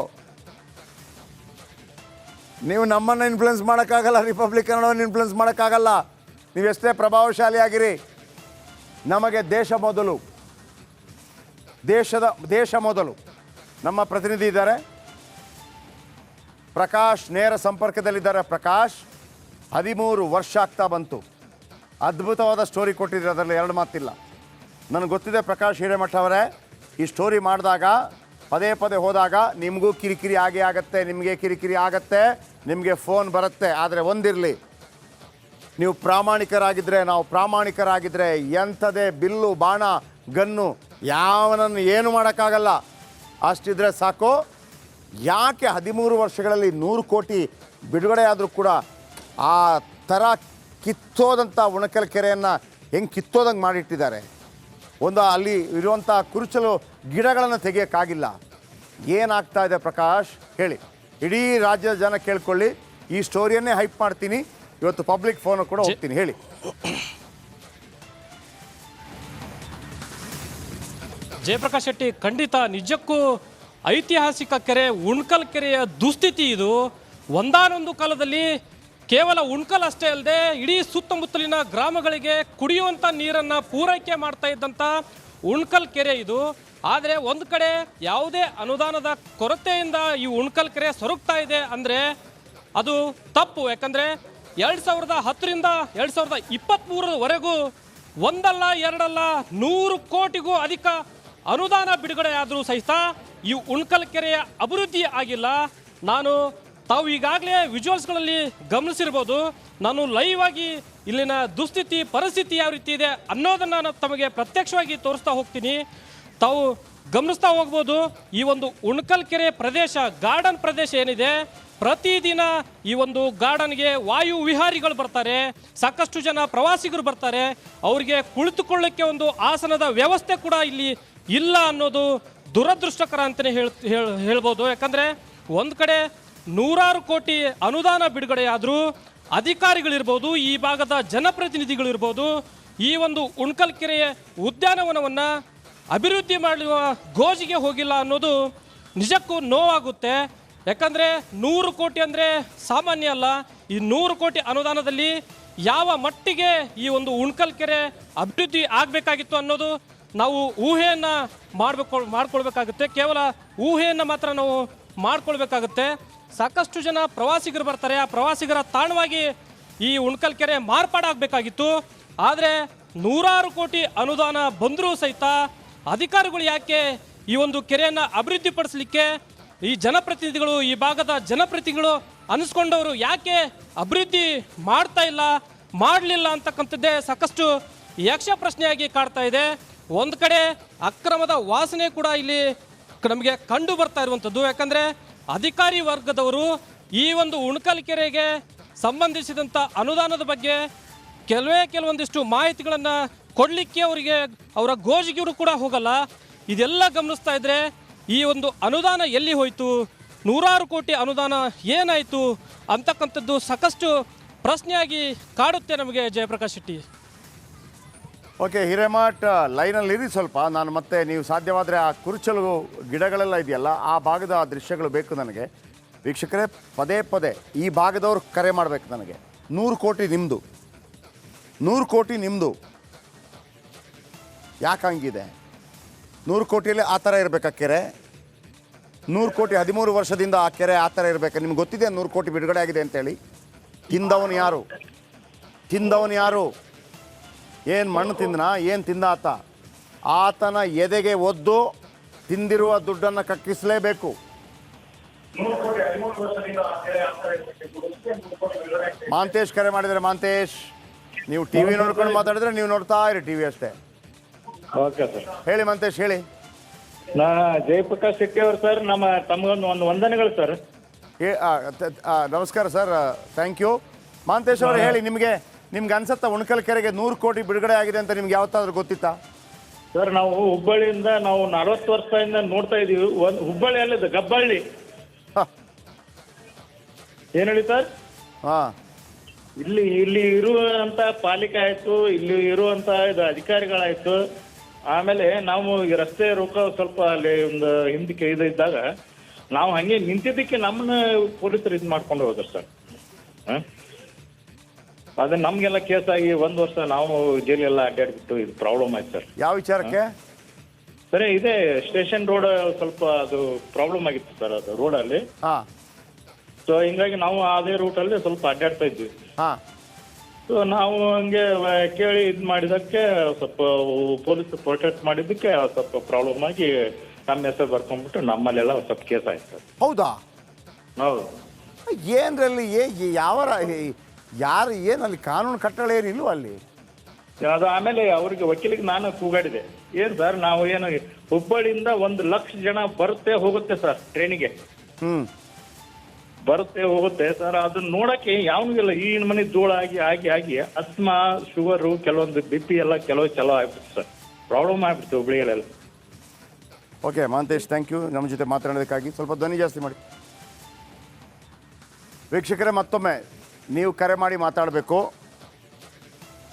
ನೀವು ನಮ್ಮನ್ನು ಇನ್ಫ್ಲುಯೆನ್ಸ್ ಮಾಡೋಕ್ಕಾಗಲ್ಲ, ರಿಪಬ್ಲಿಕ್ ಕನ್ನಡವನ್ನು ಇನ್ಫ್ಲುಯೆನ್ಸ್ ಮಾಡೋಕ್ಕಾಗಲ್ಲ. ನೀವೆಷ್ಟೇ ಪ್ರಭಾವಶಾಲಿ ಆಗಿರಿ, ನಮಗೆ ದೇಶ ಮೊದಲು, ದೇಶ ಮೊದಲು. ನಮ್ಮ ಪ್ರತಿನಿಧಿ ಇದ್ದಾರೆ ಪ್ರಕಾಶ್, ನೇರ ಸಂಪರ್ಕದಲ್ಲಿದ್ದಾರೆ. ಪ್ರಕಾಶ್, 13 ವರ್ಷ ಆಗ್ತಾ ಬಂತು. ಅದ್ಭುತವಾದ ಸ್ಟೋರಿ ಕೊಟ್ಟಿದ್ದೀರಿ, ಅದರಲ್ಲಿ 2 ಮಾತಿಲ್ಲ. ನನಗೆ ಗೊತ್ತಿದೆ ಪ್ರಕಾಶ್ ಹಿರೇಮಠ ಅವರೇ, ಈ ಸ್ಟೋರಿ ಮಾಡಿದಾಗ ಪದೇ ಹೋದಾಗ ನಿಮಗೂ ಕಿರಿಕಿರಿ ಆಗತ್ತೆ, ನಿಮಗೆ ಕಿರಿಕಿರಿ ಆಗತ್ತೆ, ನಿಮಗೆ ಫೋನ್ ಬರುತ್ತೆ. ಆದರೆ ಒಂದಿರಲಿ, ನೀವು ಪ್ರಾಮಾಣಿಕರಾಗಿದ್ದರೆ, ನಾವು ಪ್ರಾಮಾಣಿಕರಾಗಿದ್ದರೆ, ಎಂಥದೇ ಬಿಲ್ಲು ಬಾಣ ಗನ್ನು ಯಾವನನ್ನು ಏನು ಮಾಡೋಕ್ಕಾಗಲ್ಲ. ಅಷ್ಟಿದ್ರೆ ಸಾಕು. ಯಾಕೆ 13 ವರ್ಷಗಳಲ್ಲಿ 100 ಕೋಟಿ ಬಿಡುಗಡೆ ಆದರೂ ಕೂಡ ಆ ಥರ ಕಿತ್ತೋದಂಥ ಉಣಕಲ್ ಕೆರೆಯನ್ನು ಹೆಂಗೆ ಕಿತ್ತೋದಂಗೆ ಮಾಡಿಟ್ಟಿದ್ದಾರೆ? ಅಲ್ಲಿ ಇರುವಂಥ ಕುರುಚಲು ಗಿಡಗಳನ್ನು ತೆಗಿಯೋಕ್ಕಾಗಿಲ್ಲ. ಏನಾಗ್ತಾ ಇದೆ ಪ್ರಕಾಶ್ ಹೇಳಿ, ಇಡೀ ರಾಜ್ಯದ ಜನ ಕೇಳ್ಕೊಳ್ಳಿ. ಈ ಸ್ಟೋರಿಯನ್ನೇ ಹೈಪ್ ಮಾಡ್ತೀನಿ, ಇವತ್ತು ಪಬ್ಲಿಕ್ ಫೋನ್ ಕೂಡ ಹೋಗ್ತೀನಿ, ಹೇಳಿ. ಜಯಪ್ರಕಾಶ್ ಶೆಟ್ಟಿ, ಖಂಡಿತ ನಿಜಕ್ಕೂ ಐತಿಹಾಸಿಕ ಕೆರೆ ಉಣ್ಕಲ್ ಕೆರೆಯ ದುಸ್ಥಿತಿ ಇದು. ಒಂದಾನೊಂದು ಕಾಲದಲ್ಲಿ ಕೇವಲ ಉಣ್ಕಲ್ ಅಷ್ಟೇ ಅಲ್ಲದೆ ಇಡೀ ಸುತ್ತಮುತ್ತಲಿನ ಗ್ರಾಮಗಳಿಗೆ ಕುಡಿಯುವಂಥ ನೀರನ್ನು ಪೂರೈಕೆ ಮಾಡ್ತಾ ಇದ್ದಂಥ ಉಣ್ಕಲ್ ಕೆರೆ ಇದು. ಆದರೆ ಒಂದು ಕಡೆ ಯಾವುದೇ ಅನುದಾನದ ಕೊರತೆಯಿಂದ ಈ ಉಣ್ಕಲ್ ಕೆರೆ ಸೊರಗ್ತಾ ಇದೆ ಅಂದರೆ ಅದು ತಪ್ಪು. ಯಾಕಂದರೆ 2010ರಿಂದ 2023ವರೆಗೂ ಒಂದಲ್ಲ ಎರಡಲ್ಲ 100 ಕೋಟಿಗೂ ಅಧಿಕ ಅನುದಾನ ಬಿಡುಗಡೆ ಆದರೂ ಸಹಿತ ಈ ಉಣ್ಕಲ್ ಕೆರೆಯ ಅಭಿವೃದ್ಧಿ ಆಗಿಲ್ಲ. ತಾವು ಈಗಾಗಲೇ ವಿಜುವಲ್ಸ್ಗಳಲ್ಲಿ ಗಮನಿಸಿರ್ಬೋದು. ನಾನು ಲೈವ್ ಆಗಿ ಇಲ್ಲಿನ ದುಸ್ಥಿತಿ ಪರಿಸ್ಥಿತಿ ಯಾವ ರೀತಿ ಇದೆ ಅನ್ನೋದನ್ನು ನಾನು ತಮಗೆ ಪ್ರತ್ಯಕ್ಷವಾಗಿ ತೋರಿಸ್ತಾ ಹೋಗ್ತೀನಿ. ತಾವು ಗಮನಿಸ್ತಾ ಹೋಗ್ಬೋದು. ಈ ಒಂದು ಉಣ್ಕಲ್ ಕೆರೆ ಪ್ರದೇಶ, ಗಾರ್ಡನ್ ಪ್ರದೇಶ ಏನಿದೆ, ಪ್ರತಿದಿನ ಈ ಒಂದು ಗಾರ್ಡನ್ಗೆ ವಾಯು ವಿಹಾರಿಗಳು ಬರ್ತಾರೆ, ಸಾಕಷ್ಟು ಜನ ಪ್ರವಾಸಿಗರು ಬರ್ತಾರೆ. ಅವರಿಗೆ ಕುಳಿತುಕೊಳ್ಳಕ್ಕೆ ಒಂದು ಆಸನದ ವ್ಯವಸ್ಥೆ ಕೂಡ ಇಲ್ಲಿ ಇಲ್ಲ ಅನ್ನೋದು ದುರದೃಷ್ಟಕರ ಅಂತಲೇ ಹೇಳ್ಬೋದು. ಯಾಕಂದರೆ ಒಂದು ಕಡೆ 100 ಕೋಟಿ ಅನುದಾನ ಬಿಡುಗಡೆ ಆದರೂ ಅಧಿಕಾರಿಗಳಿರ್ಬೋದು, ಈ ಭಾಗದ ಜನಪ್ರತಿನಿಧಿಗಳಿರ್ಬೋದು, ಈ ಒಂದು ಉಣ್ಕಲ್ ಕೆರೆಯ ಉದ್ಯಾನವನವನ್ನು ಅಭಿವೃದ್ಧಿ ಮಾಡುವ ಗೋಜಿಗೆ ಹೋಗಿಲ್ಲ ಅನ್ನೋದು ನಿಜಕ್ಕೂ ನೋವಾಗುತ್ತೆ. ಯಾಕಂದರೆ 100 ಕೋಟಿ ಅಂದರೆ ಸಾಮಾನ್ಯ ಅಲ್ಲ. ಈ 100 ಕೋಟಿ ಅನುದಾನದಲ್ಲಿ ಯಾವ ಮಟ್ಟಿಗೆ ಈ ಒಂದು ಉಣ್ಕಲ್ ಕೆರೆ ಅಭಿವೃದ್ಧಿ ಆಗಬೇಕಾಗಿತ್ತು ಅನ್ನೋದು ನಾವು ಊಹೆಯನ್ನು ಮಾಡ್ಕೊಳ್ಬೇಕಾಗುತ್ತೆ. ಕೇವಲ ಊಹೆಯನ್ನು ಮಾತ್ರ ನಾವು ಮಾಡ್ಕೊಳ್ಬೇಕಾಗುತ್ತೆ. ಸಾಕಷ್ಟು ಜನ ಪ್ರವಾಸಿಗರು ಬರ್ತಾರೆ. ಆ ಪ್ರವಾಸಿಗರ ತಾಣವಾಗಿ ಈ ಉಣ್ಕಲ್ ಕೆರೆ ಮಾರ್ಪಾಡಾಗಬೇಕಾಗಿತ್ತು. ಆದರೆ 100 ಕೋಟಿ ಅನುದಾನ ಬಂದರೂ ಸಹಿತ ಅಧಿಕಾರಿಗಳು ಯಾಕೆ ಈ ಒಂದು ಕೆರೆಯನ್ನು ಅಭಿವೃದ್ಧಿಪಡಿಸಲಿಕ್ಕೆ, ಈ ಜನಪ್ರತಿನಿಧಿಗಳು, ಈ ಭಾಗದ ಜನಪ್ರತಿನಿಧಿಗಳು ಅನಿಸ್ಕೊಂಡವರು ಯಾಕೆ ಅಭಿವೃದ್ಧಿ ಮಾಡ್ತಾ ಇಲ್ಲ, ಮಾಡಲಿಲ್ಲ ಅಂತಕ್ಕಂಥದ್ದೇ ಸಾಕಷ್ಟು ಯಕ್ಷ ಪ್ರಶ್ನೆಯಾಗಿ ಕಾಡ್ತಾ ಇದೆ. ಒಂದು ಕಡೆ ಅಕ್ರಮದ ವಾಸನೆ ಕೂಡ ಇಲ್ಲಿ ನಮಗೆ ಕಂಡು ಬರ್ತಾ ಇರುವಂಥದ್ದು. ಯಾಕಂದರೆ ಅಧಿಕಾರಿ ವರ್ಗದವರು ಈ ಒಂದು ಉಣ್ಕಲ್ ಕೆರೆಗೆ ಸಂಬಂಧಿಸಿದಂಥ ಅನುದಾನದ ಬಗ್ಗೆ ಕೆಲವೊಂದಿಷ್ಟು ಮಾಹಿತಿಗಳನ್ನು ಕೊಡಲಿಕ್ಕೆ ಅವರ ಗೋಜಿಗೆಯವರು ಕೂಡ ಹೋಗಲ್ಲ. ಇದೆಲ್ಲ ಗಮನಿಸ್ತಾ ಇದ್ರೆ ಈ ಒಂದು ಅನುದಾನ ಎಲ್ಲಿ ಹೋಯಿತು, 100 ಕೋಟಿ ಅನುದಾನ ಏನಾಯಿತು ಅಂತಕ್ಕಂಥದ್ದು ಸಾಕಷ್ಟು ಪ್ರಶ್ನೆಯಾಗಿ ಕಾಡುತ್ತೆ ನಮಗೆ. ಜಯಪ್ರಕಾಶ್ ಶೆಟ್ಟಿ. ಓಕೆ, ಹಿರೇಮಠ್ ಲೈನಲ್ಲಿ ಇರಿ ಸ್ವಲ್ಪ. ನಾನು ಮತ್ತೆ ನೀವು ಸಾಧ್ಯವಾದರೆ ಆ ಕುರುಚಲು ಗಿಡಗಳೆಲ್ಲ ಇದೆಯಲ್ಲ ಆ ಭಾಗದ ದೃಶ್ಯಗಳು ಬೇಕು ನನಗೆ. ವೀಕ್ಷಕರೇ, ಪದೇ ಪದೇ ಈ ಭಾಗದವ್ರು ಕರೆ ಮಾಡಬೇಕು ನನಗೆ. 100 ಕೋಟಿ ನಿಮ್ಮದು, 100 ಕೋಟಿ ನಿಮ್ಮದು, ಯಾಕೆ ಹಂಗಿದೆ? 100 ಕೋಟಿಯಲ್ಲಿ ಆ ಥರ ಇರಬೇಕಾ ಕೆರೆ? 100 ಕೋಟಿ 13 ವರ್ಷದಿಂದ ಆ ಕೆರೆ ಆ ಥರ ಇರಬೇಕಾ? ನಿಮ್ಗೆ ಗೊತ್ತಿದೆ 100 ಕೋಟಿ ಬಿಡುಗಡೆ ಆಗಿದೆ ಅಂತೇಳಿ? ತಿಂದವನು ಯಾರು? ಏನು ಮಣ್ಣು ತಿಂದನ? ಏನು ತಿಂದ ಆತನ ಎದೆಗೆ ಒದ್ದು ತಿಂದಿರುವ ದುಡ್ಡನ್ನು ಕಕ್ಕಿಸಲೇಬೇಕು. ಮಾಂತೇಶ್ ಕರೆ ಮಾಡಿದರೆ. ಮಾಂತೇಶ್, ನೀವು ಟಿ ವಿ ನೋಡ್ಕೊಂಡು ಮಾತಾಡಿದ್ರೆ ನೀವು ನೋಡ್ತಾ ಇರಿ ಟಿ ವಿ ಅಷ್ಟೇ. Okay sir. ಹೇಳಿ ಮಾಂತೇಶ್, ಹೇಳಿ. ಜಯಪ್ರಕಾಶ್ ಶೆಟ್ಟಿ ಅವರು ಸರ್, ತಮಗೊಂದು ವಂದನೆಗಳು ಸರ್. ನಮಸ್ಕಾರ ಸರ್, ಥ್ಯಾಂಕ್ ಯು. ಮಾಂತೇಶ್ ಅವರು ಹೇಳಿ, ನಿಮ್ಗೆ ಅನ್ಸತ್ತಾ ಉಣ್ಕಲ್ ಕೆರೆಗೆ 100 ಕೋಟಿ ಬಿಡುಗಡೆ ಆಗಿದೆ ಅಂತ ನಿಮ್ಗೆ ಯಾವತ್ತಾದ್ರೂ ಗೊತ್ತಿತ್ತಾ? ಸರ್, ನಾವು ಹುಬ್ಬಳ್ಳಿಯಿಂದ 40 ವರ್ಷದಿಂದ ನೋಡ್ತಾ ಇದೀವಿ. ಹುಬ್ಬಳ್ಳಿ ಅಲ್ಲಿದೆ, ಗಬ್ಬಳ್ಳಿ. ಏನ್ ಹೇಳಿ ಸರ್? ಹಾಂ, ಇಲ್ಲಿ ಇರುವಂತ ಪಾಲಿಕೆ ಆಯ್ತು, ಇಲ್ಲಿ ಇರುವಂತ ಅಧಿಕಾರಿಗಳಾಯ್ತು, ಆಮೇಲೆ ನಾವು ಈ ರಸ್ತೆ ರೋಕ ಸ್ವಲ್ಪ ಅಲ್ಲಿ ಒಂದು ಹಿಂದಕ್ಕೆ ಇದ್ದಾಗ ನಾವು ಹಂಗೆ ನಿಂತಿದ್ದಕ್ಕೆ ನಮ್ಮನ್ನ ಪೊಲೀಸರು ಇದು ಮಾಡ್ಕೊಂಡು ಹೋದ್ರು ಸರ್. ಅದೇ ನಮ್ಗೆಲ್ಲ ಕೇಸ್ ಆಗಿ 1 ವರ್ಷ ನಾವು ಜೈಲೆಲ್ಲ ಅಡ್ಡಾಡ್ಬಿಟ್ಟು ಇದು ಪ್ರಾಬ್ಲಮ್ ಆಯ್ತು ಸರ್. ಯಾವ ವಿಚಾರಕ್ಕೆ? ಸರಿ, ಇದೇ ಸ್ಟೇಷನ್ ರೋಡ್ ಸ್ವಲ್ಪ ಅದು ಪ್ರಾಬ್ಲಮ್ ಆಗಿತ್ತು ಸರ್, ಅದು ರೋಡಲ್ಲಿ. ಹಾಂ. ಸೊ ಹಿಂಗಾಗಿ ನಾವು ಅದೇ ರೂಟಲ್ಲಿ ಸ್ವಲ್ಪ ಅಡ್ಡಾಡ್ತಾ ಇದ್ವಿ. ಹಾಂ. ಸೊ ನಾವು ಹಂಗೆ ಕೇಳಿ ಇದು ಮಾಡಿದಕ್ಕೆ ಸ್ವಲ್ಪ ಪೊಲೀಸ್ ಪ್ರೊಟೆಕ್ಟ್ ಮಾಡಿದ್ದಕ್ಕೆ ಸ್ವಲ್ಪ ಪ್ರಾಬ್ಲಮ್ ಆಗಿ ನಮ್ಮ ಹೆಸರು ಬರ್ಕೊಂಡ್ಬಿಟ್ಟು ನಮ್ಮಲ್ಲೆಲ್ಲ ಸ್ವಲ್ಪ ಕೇಸ್ ಆಯ್ತು ಸರ್. ಹೌದಾ? ಹೌದು. ಏನರಲ್ಲಿ ಯಾರು ಏನಲ್ಲಿ ಕಾನೂನು ಕಟ್ಟಳೆ ಏನಿಲ್ವ ಅಲ್ಲಿ? ಅದು ಆಮೇಲೆ ಅವ್ರಿಗೆ ವಕೀಲಿಗೆ ನಾನು ಕೂಗಾಡಿದೆ. ಏನ್ ಸರ್, ನಾವು ಏನು ಹುಬ್ಬಳ್ಳಿಯಿಂದ 1 ಲಕ್ಷ ಜನ ಬರುತ್ತೆ ಹೋಗುತ್ತೆ ಸರ್, ಟ್ರೈನಿಗೆ ಬರುತ್ತೆ ಹೋಗುತ್ತೆ ಸರ್. ಅದನ್ನ ನೋಡಕ್ಕೆ ಯಾವನಿಗೆಲ್ಲ ಈ ಮನೆ ಧೂಳ ಆಗಿ ಅಸ್ಮಾ, ಶುಗರು, ಕೆಲವೊಂದು BP ಎಲ್ಲ ಚಲೋ ಆಗ್ಬಿಟ್ಟು ಸರ್, ಪ್ರಾಬ್ಲಮ್ ಆಗ್ಬಿಡ್ತು ಹುಬ್ಬಳ್ಳಿಯಲ್ಲೆಲ್ಲ. ಓಕೆ ಮಾಂತೇಶ್, ಥ್ಯಾಂಕ್ ಯು ನಮ್ಮ ಜೊತೆ ಮಾತನಾಡೋದಕ್ಕಾಗಿ. ಸ್ವಲ್ಪ ಧ್ವನಿ ಜಾಸ್ತಿ ಮಾಡಿ. ವೀಕ್ಷಕರೇ, ಮತ್ತೊಮ್ಮೆ ನೀವು ಕರೆ ಮಾಡಿ ಮಾತಾಡಬೇಕು.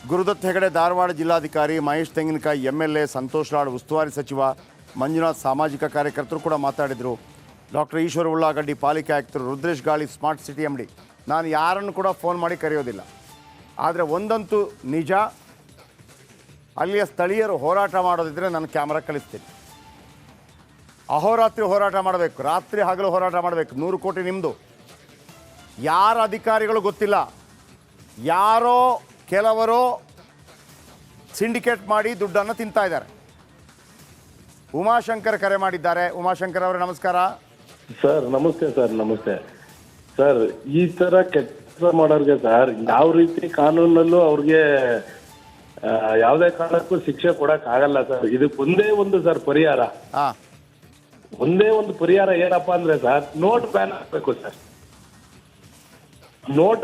ಗುರುದತ್ ಹೆಗಡೆ ಧಾರವಾಡ ಜಿಲ್ಲಾಧಿಕಾರಿ, ಮಹೇಶ್ ತೆಂಗಿನಕಾಯಿ MLA, ಸಂತೋಷ್ ಲಾಡ್ ಉಸ್ತುವಾರಿ ಸಚಿವ, ಮಂಜುನಾಥ್ ಸಾಮಾಜಿಕ ಕಾರ್ಯಕರ್ತರು ಕೂಡ ಮಾತಾಡಿದರು. ಡಾಕ್ಟರ್ ಈಶ್ವರ ಉಳ್ಳಾಗಡ್ಡಿ ಪಾಲಿಕೆ ಆಯುಕ್ತರು, ರುದ್ರೇಶ್ ಗಾಳಿ ಸ್ಮಾರ್ಟ್ ಸಿಟಿ MD. ನಾನು ಯಾರನ್ನು ಕೂಡ ಫೋನ್ ಮಾಡಿ ಕರೆಯೋದಿಲ್ಲ. ಆದರೆ ಒಂದಂತೂ ನಿಜ, ಅಲ್ಲಿಯ ಸ್ಥಳೀಯರು ಹೋರಾಟ ಮಾಡೋದಿದ್ದರೆ ನಾನು ಕ್ಯಾಮ್ರಾ ಕಳಿಸ್ತೀನಿ. ಅಹೋರಾತ್ರಿ ಹೋರಾಟ ಮಾಡಬೇಕು, ರಾತ್ರಿ ಹಗಲು ಹೋರಾಟ ಮಾಡಬೇಕು. 100 ಕೋಟಿ ನಿಮ್ಮದು. ಯಾರ ಅಧಿಕಾರಿಗಳು ಗೊತ್ತಿಲ್ಲ, ಯಾರೋ ಕೆಲವರು ಸಿಂಡಿಕೇಟ್ ಮಾಡಿ ದುಡ್ಡನ್ನು ತಿಂತಾ ಇದ್ದಾರೆ. ಉಮಾಶಂಕರ್ ಕರೆ ಮಾಡಿದ್ದಾರೆ. ಉಮಾಶಂಕರ್ ಅವರೇ ನಮಸ್ಕಾರ. ಸರ್ ನಮಸ್ತೆ. ನಮಸ್ತೆ ಸರ್. ಈ ತರ ಕೆಲಸ ಮಾಡೋರಿಗೆ ಸರ್ ಯಾವ ರೀತಿ ಕಾನೂನಲ್ಲೂ ಅವ್ರಿಗೆ ಯಾವುದೇ ಕಾರಣಕ್ಕೂ ಶಿಕ್ಷೆ ಕೊಡಕ್ ಆಗಲ್ಲ ಸರ್. ಇದಕ್ಕೆ ಒಂದೇ ಒಂದು ಸರ್ ಪರಿಹಾರ, ಒಂದೇ ಒಂದು ಪರಿಹಾರ ಏನಪ್ಪಾ ಅಂದ್ರೆ ಸರ್, ನೋಟ್ ಬ್ಯಾನ್ ಆಗ್ಬೇಕು ಸರ್. ನೋಟ್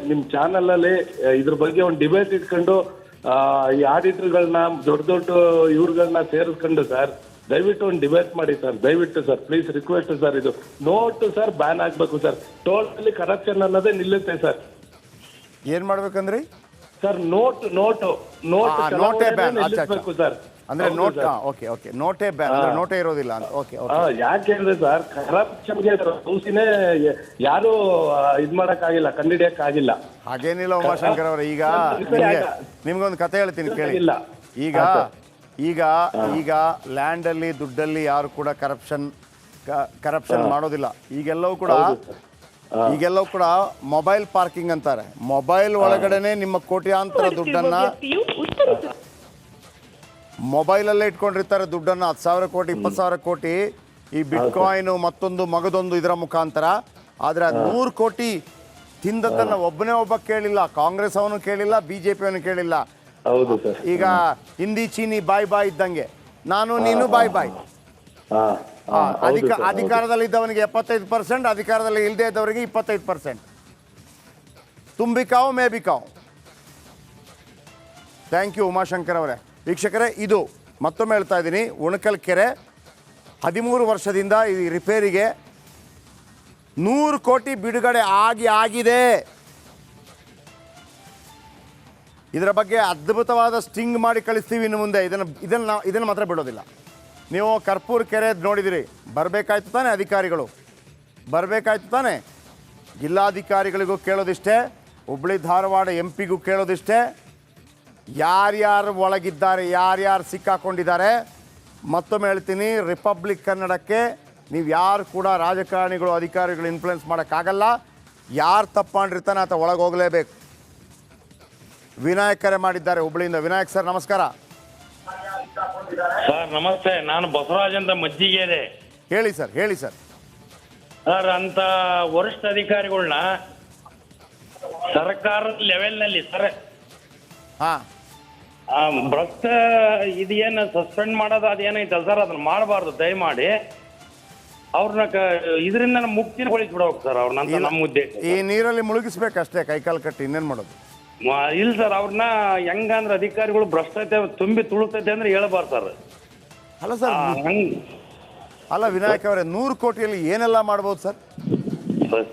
ನಿಮ್ ಚಾನಲ್ ಅಲ್ಲಿ ಇದ್ರ ಬಗ್ಗೆ ಒಂದು ಡಿಬೇಟ್ ಇಟ್ಕೊಂಡು ಈ ಆಡಿಟರ್ಗಳನ್ನ ದೊಡ್ಡ ಇವ್ರುಗಳನ್ನ ಸೇರಿಸ್ಕೊಂಡು ಸರ್ ದಯವಿಟ್ಟು ಒಂದು ಡಿಬೇಟ್ ಮಾಡಿ ಸರ್, ದಯವಿಟ್ಟು ಸರ್, ಪ್ಲೀಸ್ ರಿಕ್ವೆಸ್ಟ್ ಸರ್. ಇದು ನೋಟ್ ಸರ್ ಬ್ಯಾನ್ ಆಗ್ಬೇಕು ಸರ್. ಟೋಟಲಿ ಕರಪ್ಷನ್ ಅನ್ನೋದೇ ನಿಲ್ಲುತ್ತೆ ಸರ್. ಏನ್ ಮಾಡ್ಬೇಕಂದ್ರಿ ಸರ್? ನೋಟೇ ಬ್ಯಾನ್ ನಿಲ್ಲಿಸಬೇಕು ಸರ್. ಅಂದ್ರೆ ಹೌದು ನೋಟ್ ಸರ್. ಓಕೆ ಓಕೆ ನೋಟೇ ನೋಟೇ ಇರೋದಿಲ್ಲ ಅಂತ ಓಕೆ ಓಕೆ ಯಾಕೆಂದ್ರೆ ಸರ್ ಕರಪ್ಷನ್ಗೆ ಔಷಧಿನೇ ಯಾರು ಇದ್ ಮಾಡಕ್ ಆಗಿಲ್ಲ, ಕಂಡಿಡಿಯಕ್ ಆಗಿಲ್ಲ. ಹಾಗೇನಿಲ್ಲ ಉಮಾಶಂಕರ್ ಅವರೇ. ಈಗ ನಿಮ್ಗೊಂದು ಕತೆ ಹೇಳ್ತೀನಿ ಕೇಳಿ. ಇಲ್ಲ. ಈಗ ಈಗ ಈಗ ಲ್ಯಾಂಡಲ್ಲಿ ದುಡ್ಡಲ್ಲಿ ಯಾರು ಕೂಡ ಕರಪ್ಷನ್ ಮಾಡೋದಿಲ್ಲ. ಈಗೆಲ್ಲವೂ ಕೂಡ ಮೊಬೈಲ್ ಪಾರ್ಕಿಂಗ್ ಅಂತಾರೆ. ಮೊಬೈಲ್ ಒಳಗಡೆನೆ ನಿಮ್ಮ ಕೋಟ್ಯಾಂತರ ದುಡ್ಡನ್ನ ಮೊಬೈಲಲ್ಲೇ ಇಟ್ಕೊಂಡಿರ್ತಾರೆ ದುಡ್ಡನ್ನು. 10,000 ಕೋಟಿ 20,000 ಕೋಟಿ ಈ ಬಿಟ್ಕಾಯಿನ್ ಮತ್ತೊಂದು ಮಗದೊಂದು ಇದರ ಮುಖಾಂತರ. ಆದರೆ 100 ಕೋಟಿ ತಿಂದದ್ದನ್ನು ಒಬ್ಬ ಕೇಳಿಲ್ಲ. ಕಾಂಗ್ರೆಸ್ ಅವನು ಕೇಳಿಲ್ಲ, BJP ಅವನು ಕೇಳಿಲ್ಲ. ಹೌದು ಸರ್. ಈಗ ಹಿಂದಿ ಚೀನಿ ಬಾಯ್ ಬಾಯ್ ಇದ್ದಂಗೆ ನಾನು ನೀನು ಬಾಯ್ ಬಾಯ್. ಅಧಿಕಾರದಲ್ಲಿದ್ದವನಿಗೆ 75%, ಅಧಿಕಾರದಲ್ಲಿ ಇಲ್ಲದೆ ಇದ್ದವರಿಗೆ 25%. ತುಂಬಿಕಾವು ಮೇ ಬಿಕಾವು. ಥ್ಯಾಂಕ್ ಯು ಉಮಾಶಂಕರ್ ಅವರೇ. ವೀಕ್ಷಕರೇ, ಇದು ಮತ್ತೊಮ್ಮೆ ಹೇಳ್ತಾ ಇದ್ದೀನಿ, ಉಣಕಲ್ ಕೆರೆ 13 ವರ್ಷದಿಂದ ಈ ರಿಪೇರಿಗೆ 100 ಕೋಟಿ ಬಿಡುಗಡೆ ಆಗಿದೆ. ಇದರ ಬಗ್ಗೆ ಅದ್ಭುತವಾದ ಸ್ಟಿಂಗ್ ಮಾಡಿ ಕಳಿಸ್ತೀವಿ ಇನ್ನು ಮುಂದೆ. ಇದನ್ನು ಮಾತ್ರ ಬಿಡೋದಿಲ್ಲ. ನೀವು ಕರ್ಪೂರ್ ಕೆರೆ ನೋಡಿದಿರಿ, ಬರಬೇಕಾಯ್ತು ತಾನೇ ಅಧಿಕಾರಿಗಳು, ಬರಬೇಕಾಯ್ತು ತಾನೇ. ಜಿಲ್ಲಾಧಿಕಾರಿಗಳಿಗೂ ಕೇಳೋದಿಷ್ಟೇ, ಹುಬ್ಳಿ ಧಾರವಾಡ MP ಗೂ ಕೇಳೋದಿಷ್ಟೇ, ಯಾರ್ಯಾರು ಒಳಗಿದ್ದಾರೆ, ಯಾರ್ಯಾರು ಸಿಕ್ಕಾಕೊಂಡಿದ್ದಾರೆ. ಮತ್ತೊಮ್ಮೆ ಹೇಳ್ತೀನಿ, ರಿಪಬ್ಲಿಕ್ ಕನ್ನಡಕ್ಕೆ ನೀವು ಯಾರು ಕೂಡ ರಾಜಕಾರಣಿಗಳು ಅಧಿಕಾರಿಗಳು ಇನ್ಫ್ಲುಯೆನ್ಸ್ ಮಾಡೋಕ್ಕಾಗಲ್ಲ. ಯಾರು ತಪ್ಪು ಮಾಡಿರ್ತಾನೆ ಆತ ಒಳಗೆ ಹೋಗಲೇಬೇಕು. ವಿನಾಯಕ್ ಕರೆ ಮಾಡಿದ್ದಾರೆ ಹುಬ್ಳಿಯಿಂದ. ವಿನಾಯಕ್ ಸರ್ ನಮಸ್ಕಾರ. ಸರ್ ನಮಸ್ತೆ, ನಾನು ಬಸವರಾಜ್ ಅಂತ ಮಜ್ಜಿಗೆ. ಹೇಳಿ ಸರ್, ಹೇಳಿ ಸರ್. ಸರ್, ಅಂತ ವರಿಷ್ಠ ಅಧಿಕಾರಿಗಳನ್ನ ಸರ್ಕಾರದ ಲೆವೆಲ್ನಲ್ಲಿ ಸರ್ ಭ್ರಷ್ಟ ಇದೇನು ಸಸ್ಪೆಂಡ್ ಮಾಡೋದು ಅದೇನೈತಲ್ಲ ಸರ್, ಅದನ್ನ ಮಾಡಬಾರ್ದು. ದಯಮಾಡಿ ಅವ್ರನ್ನ ಇದರಿಂದ ಮುಕ್ತಿಗೊಳಿಸ್ಬಿಡ್ಬೇಕು ಸರ್ ಅವ್ರನ್ನ. ನಮ್ಮ ಉದ್ದೇಶ ಈ ನೀರಲ್ಲಿ ಮುಳುಗಿಸ್ಬೇಕಷ್ಟೇ, ಕೈಕಾಲು ಕಟ್ಟಿ, ಇನ್ನೇನು ಮಾಡೋದು? ಇಲ್ಲ ಸರ್, ಅವ್ರನ್ನ ಹೆಂಗಂದ್ರೆ ಅಧಿಕಾರಿಗಳು ಭ್ರಷ್ಟತೆ ತುಂಬಿ ತುಳುತ್ತೈತೆ ಅಂದ್ರೆ ಹೇಳ್ಬಾರ್ದು ಸರ್. ಅಲ್ಲ ಸರ್, ಅಲ್ಲ ವಿನಾಯಕ್ ಅವರೇ, 100 ಕೋಟಿಯಲ್ಲಿ ಏನೆಲ್ಲ ಮಾಡ್ಬೋದು ಸರ್?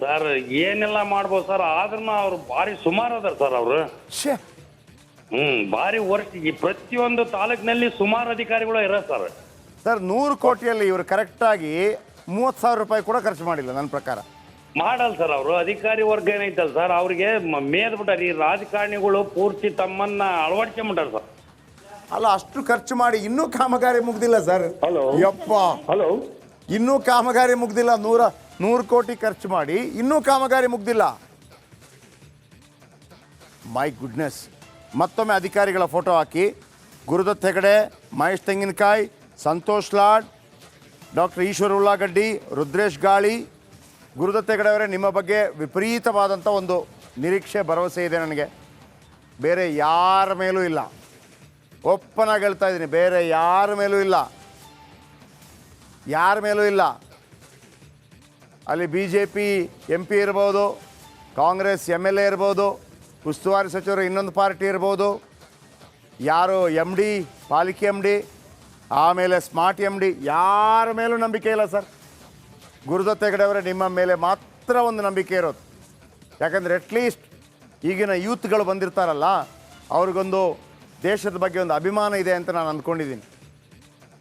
ಸರ್ ಏನೆಲ್ಲ ಮಾಡ್ಬೋದು ಸರ್, ಆದ್ರೂ ಅವ್ರು ಭಾರಿ ಸುಮಾರು ಅದಾರ ಸರ್ ಅವರು. ಭಾರಿ ವರ್ಷ ಈ ಪ್ರತಿಯೊಂದು ತಾಲೂಕಿನಲ್ಲಿ ಸುಮಾರು ಅಧಿಕಾರಿಗಳು ಇರೋ ಸರ್. ಸರ್ 100 ಕೋಟಿಯಲ್ಲಿ ಇವರು ಕರೆಕ್ಟಾಗಿ 30,000 ರೂಪಾಯಿ ಕೂಡ ಖರ್ಚು ಮಾಡಿಲ್ಲ ನನ್ನ ಪ್ರಕಾರ. ಮಾಡಲ್ಲ ಸರ್ ಅವರು. ಅಧಿಕಾರಿ ವರ್ಗ ಏನೈತಲ್ಲ ಸರ್, ಅವ್ರಿಗೆ ಮೇದ್ಬಿಟ್ಟಾರ. ಈ ರಾಜಕಾರಣಿಗಳು ಪೂರ್ತಿ ತಮ್ಮನ್ನ ಅಳವಡಿಸ್ಕೊಂಡ್ಬಿಟ್ಟಾರ ಸರ್. ಅಲ್ಲ, ಅಷ್ಟು ಖರ್ಚು ಮಾಡಿ ಇನ್ನೂ ಕಾಮಗಾರಿ ಮುಗ್ದಿಲ್ಲ ಸರ್. ಯಪ್ಪ, ಹಲೋ, ಇನ್ನೂ ಕಾಮಗಾರಿ ಮುಗ್ದಿಲ್ಲ. 100 ಕೋಟಿ ಖರ್ಚು ಮಾಡಿ ಇನ್ನೂ ಕಾಮಗಾರಿ ಮುಗ್ದಿಲ್ಲ. My goodness. ಮತ್ತೊಮ್ಮೆ ಅಧಿಕಾರಿಗಳ ಫೋಟೋ ಹಾಕಿ. ಗುರುದತ್ ಹೆಗಡೆ, ಮಹೇಶ್ ತೆಂಗಿನಕಾಯಿ, ಸಂತೋಷ್ ಲಾಡ್, ಡಾಕ್ಟರ್ ಈಶ್ವರ್ ಉಳ್ಳಾಗಡ್ಡಿ, ರುದ್ರೇಶ್ ಗಾಳಿ. ಗುರುದತ್ ಹೆಗಡೆ ಅವರೇ, ನಿಮ್ಮ ಬಗ್ಗೆ ವಿಪರೀತವಾದಂಥ ಒಂದು ನಿರೀಕ್ಷೆ, ಭರವಸೆ ಇದೆ ನನಗೆ. ಬೇರೆ ಯಾರ ಮೇಲೂ ಇಲ್ಲ, ಒಪ್ಪನಾಗಿ ಹೇಳ್ತಾ ಇದ್ದೀನಿ. ಬೇರೆ ಯಾರ ಮೇಲೂ ಇಲ್ಲ, ಯಾರ ಮೇಲೂ ಇಲ್ಲ. ಅಲ್ಲಿ BJP MP ಇರ್ಬೋದು, ಕಾಂಗ್ರೆಸ್ MLA ಇರ್ಬೋದು, ಉಸ್ತುವಾರಿ ಸಚಿವರು ಇನ್ನೊಂದು ಪಾರ್ಟಿ ಇರ್ಬೋದು, ಯಾರು MD, ಪಾಲಿಕೆ MD, ಆಮೇಲೆ ಸ್ಮಾರ್ಟ್ MD, ಯಾರ ಮೇಲೂ ನಂಬಿಕೆ ಇಲ್ಲ ಸರ್. ಗುರುದತ್ ಹೆಗಡೆ ಅವರೇ, ನಿಮ್ಮ ಮೇಲೆ ಮಾತ್ರ ಒಂದು ನಂಬಿಕೆ ಇರೋದು. ಯಾಕಂದರೆ ಅಟ್ಲೀಸ್ಟ್ ಈಗಿನ ಯೂತ್ಗಳು ಬಂದಿರ್ತಾರಲ್ಲ, ಅವ್ರಿಗೊಂದು ದೇಶದ ಬಗ್ಗೆ ಒಂದು ಅಭಿಮಾನ ಇದೆ ಅಂತ ನಾನು ಅಂದ್ಕೊಂಡಿದ್ದೀನಿ.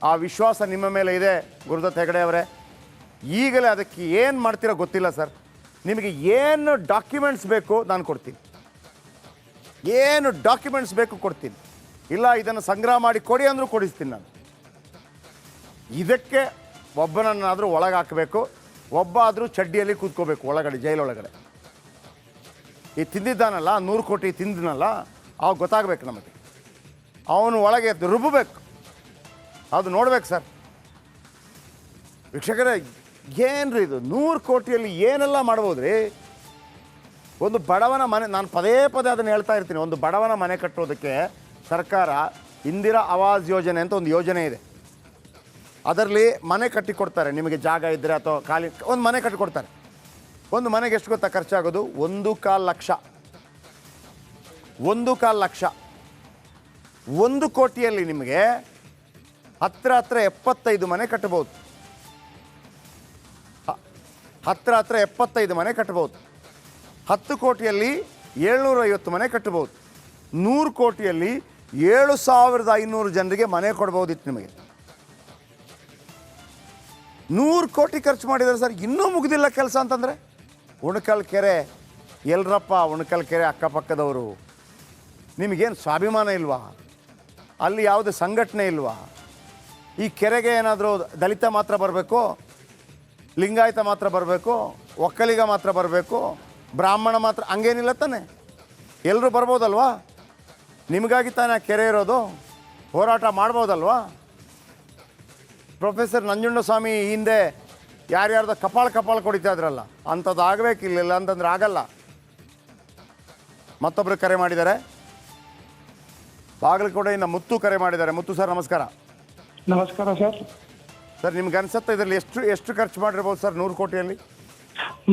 ಆ ವಿಶ್ವಾಸ ನಿಮ್ಮ ಮೇಲೆ ಇದೆ ಗುರುದತ್ ಹೆಗಡೆ ಅವರೇ. ಈಗಲೇ ಅದಕ್ಕೆ ಏನು ಮಾಡ್ತೀರೋ ಗೊತ್ತಿಲ್ಲ ಸರ್. ನಿಮಗೆ ಏನು ಡಾಕ್ಯುಮೆಂಟ್ಸ್ ಬೇಕು ನಾನು ಕೊಡ್ತೀನಿ, ಏನು ಡಾಕ್ಯುಮೆಂಟ್ಸ್ ಬೇಕು ಕೊಡ್ತೀನಿ. ಇಲ್ಲ ಇದನ್ನು ಸಂಗ್ರಹ ಮಾಡಿ ಕೊಡಿ ಅಂದರೂ ಕೊಡಿಸ್ತೀನಿ ನಾನು. ಇದಕ್ಕೆ ಒಬ್ಬನನ್ನಾದರೂ ಒಳಗೆ ಹಾಕಬೇಕು, ಒಬ್ಬ ಆದರೂ ಚಡ್ಡಿಯಲ್ಲಿ ಕೂತ್ಕೋಬೇಕು ಒಳಗಡೆ, ಜೈಲೊಳಗಡೆ. ಈ ತಿಂದಿದ್ದಾನಲ್ಲ, 100 ಕೋಟಿ ತಿಂದಿನಲ್ಲ, ಅವಾಗ ಗೊತ್ತಾಗಬೇಕು ನಮಗೆ. ಅವನು ಒಳಗೆ ರುಬ್ಬಬೇಕು, ಅದು ನೋಡ್ಬೇಕು ಸರ್. ವೀಕ್ಷಕರೇ, ಏನ್ರಿ ಇದು? 100 ಕೋಟಿಯಲ್ಲಿ ಏನೆಲ್ಲ ಮಾಡ್ಬೋದು ರೀ? ಒಂದು ಬಡವನ ಮನೆ, ನಾನು ಪದೇ ಅದನ್ನು ಹೇಳ್ತಾ ಇರ್ತೀನಿ, ಒಂದು ಬಡವನ ಮನೆ ಕಟ್ಟೋದಕ್ಕೆ ಸರ್ಕಾರ ಇಂದಿರಾ ಆವಾಸ್ ಯೋಜನೆ ಅಂತ ಒಂದು ಯೋಜನೆ ಇದೆ. ಅದರಲ್ಲಿ ಮನೆ ಕಟ್ಟಿಕೊಡ್ತಾರೆ. ನಿಮಗೆ ಜಾಗ ಇದ್ದರೆ ಅಥವಾ ಖಾಲಿ ಒಂದು ಮನೆ ಕಟ್ಟಿಕೊಡ್ತಾರೆ. ಒಂದು ಮನೆಗೆ ಎಷ್ಟು ಗೊತ್ತಾ ಖರ್ಚಾಗೋದು? 1.25 ಲಕ್ಷ. 1.25 ಲಕ್ಷ. 1 ಕೋಟಿಯಲ್ಲಿ ನಿಮಗೆ ಹತ್ರ 75 ಮನೆ ಕಟ್ಟಬಹುದು. ಹತ್ರ 75 ಮನೆ ಕಟ್ಟಬಹುದು. 10 ಕೋಟಿಯಲ್ಲಿ 750 ಮನೆ ಕಟ್ಟಬಹುದು. 100 ಕೋಟಿಯಲ್ಲಿ 7500 ಜನರಿಗೆ ಮನೆ ಕೊಡ್ಬೋದಿತ್ತು ನಿಮಗೆ. 100 ಕೋಟಿ ಖರ್ಚು ಮಾಡಿದ್ದಾರೆ ಸರ್, ಇನ್ನೂ ಮುಗಿದಿಲ್ಲ ಕೆಲಸ ಅಂತಂದರೆ. ಉಣಕಲ್ ಕೆರೆ ಎಲ್ರಪ್ಪ, ಉಣಕಲ್ ಕೆರೆ ಅಕ್ಕಪಕ್ಕದವರು, ನಿಮಗೇನು ಸ್ವಾಭಿಮಾನ ಇಲ್ವಾ? ಅಲ್ಲಿ ಯಾವುದೇ ಸಂಘಟನೆ ಇಲ್ವಾ? ಈ ಕೆರೆಗೆ ಏನಾದರೂ ದಲಿತ ಮಾತ್ರ ಬರಬೇಕು, ಲಿಂಗಾಯತ ಮಾತ್ರ ಬರಬೇಕು, ಒಕ್ಕಲಿಗ ಮಾತ್ರ ಬರಬೇಕು, ಬ್ರಾಹ್ಮಣ ಮಾತ್ರ, ಹಂಗೇನಿಲ್ಲ ತಾನೆ, ಎಲ್ಲರೂ ಬರ್ಬೋದಲ್ವಾ? ನಿಮಗಾಗಿ ತಾನೇ ಆ ಕೆರೆ ಇರೋದು, ಹೋರಾಟ ಮಾಡ್ಬೋದಲ್ವಾ? ಪ್ರೊಫೆಸರ್ ನಂಜುಂಡಸ್ವಾಮಿ ಹಿಂದೆ ಯಾರ್ಯಾರ್ದ ಕಪಾಳ ಕೊಡಿತಾ ಇದ್ರಲ್ಲ, ಅಂಥದ್ದು ಆಗಬೇಕಿಲ್ಲ ಅಂತಂದ್ರೆ ಆಗಲ್ಲ. ಮತ್ತೊಬ್ಬರು ಕರೆ ಮಾಡಿದ್ದಾರೆ, ಬಾಗಲಕೋಟೆಯಿಂದ ಮುತ್ತು ಕರೆ ಮಾಡಿದ್ದಾರೆ. ಮುತ್ತು ಸರ್ ನಮಸ್ಕಾರ. ನಮಸ್ಕಾರ ಸರ್. ಸರ್ ನಿಮ್ಗೆ ಅನ್ಸುತ್ತೆ ಇದರಲ್ಲಿ ಎಷ್ಟು ಖರ್ಚು ಮಾಡಿರ್ಬೋದು ಸರ್ 100 ಕೋಟಿಯಲ್ಲಿ?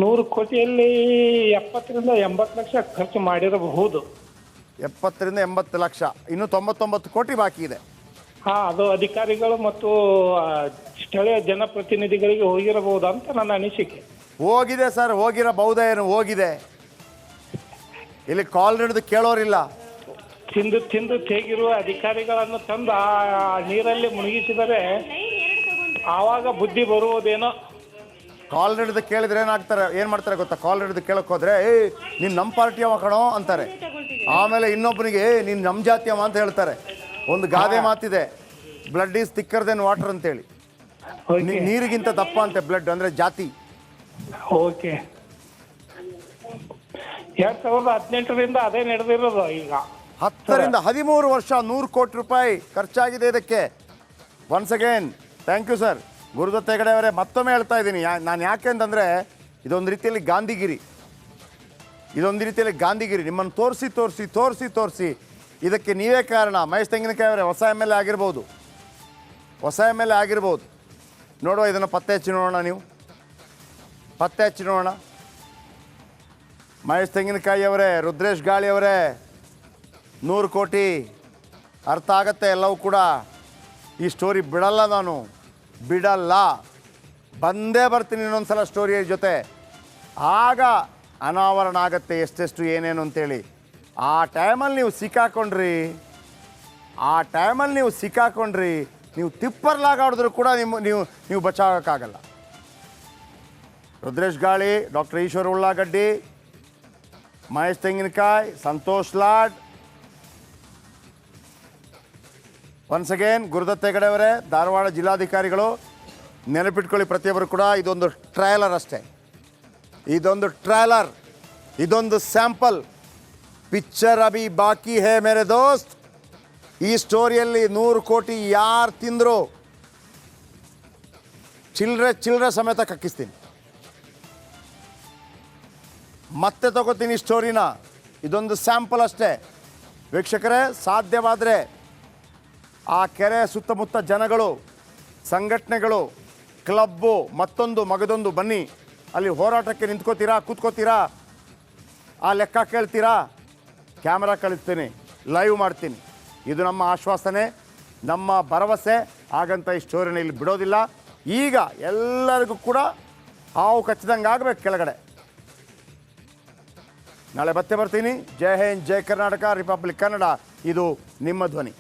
100 ಕೋಟಿಯಲ್ಲಿ 70 ರಿಂದ 80 ಲಕ್ಷ ಖರ್ಚು ಮಾಡಿರಬಹುದು. 70 ರಿಂದ 80 ಲಕ್ಷ, ಇನ್ನು 99 ಕೋಟಿ ಬಾಕಿ ಇದೆ. ಅದು ಅಧಿಕಾರಿಗಳು ಮತ್ತು ಸ್ಥಳೀಯ ಜನಪ್ರತಿನಿಧಿಗಳಿಗೆ ಹೋಗಿರಬಹುದು ಅಂತ ನನ್ನ ಅನಿಸಿಕೆ. ಹೋಗಿದೆ ಸರ್, ಹೋಗಿರಬಹುದೇ ಏನು? ಹೋಗಿದೆ. ಇಲ್ಲಿ ಕಾಲ್ ಹಿಡಿದು ಕೇಳೋರಿಲ್ಲ. ತಿಂದು ತೇಗಿರುವ ಅಧಿಕಾರಿಗಳನ್ನು ತಂದು ಆ ನೀರಲ್ಲಿ ಮುಳುಗಿಸಿದರೆ ಆವಾಗ ಬುದ್ಧಿ ಬರುವುದೇನೋ. ಕಾಲ್ ಹಿಡಿದು ಕೇಳಿದ್ರೆ ಏನು ಮಾಡ್ತಾರೆ ಗೊತ್ತಾ? ಕಾಲ್ ಹಿಡಿದು ಕೇಳಕ್ಕೆ ಹೋದ್ರೆ ನೀನು ನಮ್ಮ ಪಾರ್ಟಿಯವ ಕಣೋ ಅಂತಾರೆ. ಆಮೇಲೆ ಇನ್ನೊಬ್ಬನಿಗೆ ನೀನು ನಮ್ಮ ಜಾತಿಯವ ಅಂತ ಹೇಳ್ತಾರೆ. ಒಂದು ಗಾದೆ ಮಾತಿದೆ, blood is thicker than water ಅಂತೇಳಿ. ನೀರಿಗಿಂತ ದಪ್ಪ ಅಂತೆ ಬ್ಲಡ್, ಅಂದರೆ ಜಾತಿ. ಓಕೆ. 2018ರಿಂದ ಅದೇ ನಡೆದಿರೋದು. ಈಗ 10 ರಿಂದ 13 ವರ್ಷ 100 ಕೋಟಿ ರೂಪಾಯಿ ಖರ್ಚಾಗಿದೆ ಇದಕ್ಕೆ. Once again thank you sir. Gurudatta Hegde ಅವರೇ, ಮತ್ತೊಮ್ಮೆ ಹೇಳ್ತಾ ಇದ್ದೀನಿ, ನಾನು ಯಾಕೆ ಅಂತಂದರೆ ಇದೊಂದು ರೀತಿಯಲ್ಲಿ ಗಾಂಧಿಗಿರಿ. ನಿಮ್ಮನ್ನು ತೋರಿಸಿ ಇದಕ್ಕೆ ನೀವೇ ಕಾರಣ. ಮಹೇಶ್ ತೆಂಗಿನಕಾಯಿ ಅವರೇ, ಹೊಸ ಎಮ್ ಎಲ್ ಎ ಆಗಿರ್ಬೋದು. ನೋಡುವ, ಇದನ್ನು ಪತ್ತೆ ಹಚ್ಚಿ ನೋಡೋಣ. ಮಹೇಶ್ ತೆಂಗಿನಕಾಯಿ ಅವರೇ, ರುದ್ರೇಶ್ ಗಾಳಿ ಅವರೇ, 100 ಕೋಟಿ ಅರ್ಥ ಆಗತ್ತೆ ಎಲ್ಲವೂ ಕೂಡ. ಈ ಸ್ಟೋರಿ ನಾನು ಬಿಡಲ್ಲ, ಬಂದೇ ಬರ್ತೀನಿ ಇನ್ನೊಂದು ಸಲ ಸ್ಟೋರಿ ಜೊತೆ. ಆಗ ಅನಾವರಣ ಆಗತ್ತೆ ಎಷ್ಟೆಷ್ಟು ಏನೇನು ಅಂತೇಳಿ. ಆ ಟೈಮಲ್ಲಿ ನೀವು ಸಿಕ್ಕಾಕೊಂಡ್ರಿ, ನೀವು ತಿಪ್ಪರ್ಲಾಗಾಡಿದ್ರು ಕೂಡ ನೀವು ಬಚಾಗೋಕ್ಕಾಗಲ್ಲ. ರುದ್ರೇಶ್ ಗಾಳಿ, ಡಾಕ್ಟರ್ ಈಶ್ವರ್ ಉಳ್ಳಾಗಡ್ಡಿ, ಮಹೇಶ್ ತೆಂಗಿನಕಾಯಿ, ಸಂತೋಷ್ ಲಾಡ್, ಒನ್ಸ್ ಅಗೇನ್ ಗುರುದತ್ತ ಹೆಗಡೆ ಅವರೇ, ಧಾರವಾಡ ಜಿಲ್ಲಾಧಿಕಾರಿಗಳು, ನೆನಪಿಟ್ಕೊಳ್ಳಿ ಪ್ರತಿಯೊಬ್ಬರು ಕೂಡ. ಇದೊಂದು ಟ್ರಯಲರ್ ಅಷ್ಟೇ, ಇದೊಂದು ಸ್ಯಾಂಪಲ್. ಪಿಕ್ಚರ್ ಅಭಿ ಬಾಕಿ ಹೇ ಮೇರೆ ದೋಸ್ತ್. ಈ ಸ್ಟೋರಿಯಲ್ಲಿ 100 ಕೋಟಿ ಯಾರು ತಿಂದರು ಚಿಲ್ಲರೆ ಸಮೇತ ಕಕ್ಕಿಸ್ತೀನಿ, ಮತ್ತೆ ತಗೋತೀನಿ ಸ್ಟೋರಿನ. ಇದೊಂದು ಸ್ಯಾಂಪಲ್ ಅಷ್ಟೇ. ವೀಕ್ಷಕರೇ, ಸಾಧ್ಯವಾದರೆ ಆ ಕೆರೆ ಸುತ್ತಮುತ್ತ ಜನಗಳು, ಸಂಘಟನೆಗಳು, ಕ್ಲಬ್ಬು, ಮತ್ತೊಂದು ಮಗದೊಂದು ಬನ್ನಿ, ಅಲ್ಲಿ ಹೋರಾಟಕ್ಕೆ ಕೂತ್ಕೋತೀರಾ, ಆ ಲೆಕ್ಕ ಕೇಳ್ತೀರಾ? ಕ್ಯಾಮ್ರಾ ಕಳಿಸ್ತೀನಿ, ಲೈವ್ ಮಾಡ್ತೀನಿ. ಇದು ನಮ್ಮ ಆಶ್ವಾಸನೆ, ನಮ್ಮ ಭರವಸೆ. ಹಾಗಂತ ಈ ಸ್ಟೋರಿನ ಇಲ್ಲಿ ಬಿಡೋದಿಲ್ಲ. ಈಗ ಎಲ್ಲರಿಗೂ ಕೂಡ ಹಾವು ಕಚ್ಚಿದಂಗೆ ಆಗಬೇಕು ಕೆಳಗಡೆ. ನಾಳೆ ಬರ್ತೀನಿ. ಜೈ ಹಿಂದ್, ಜೈ ಕರ್ನಾಟಕ, ರಿಪಬ್ಲಿಕ್ ಕನ್ನಡ. ಇದು ನಿಮ್ಮ ಧ್ವನಿ.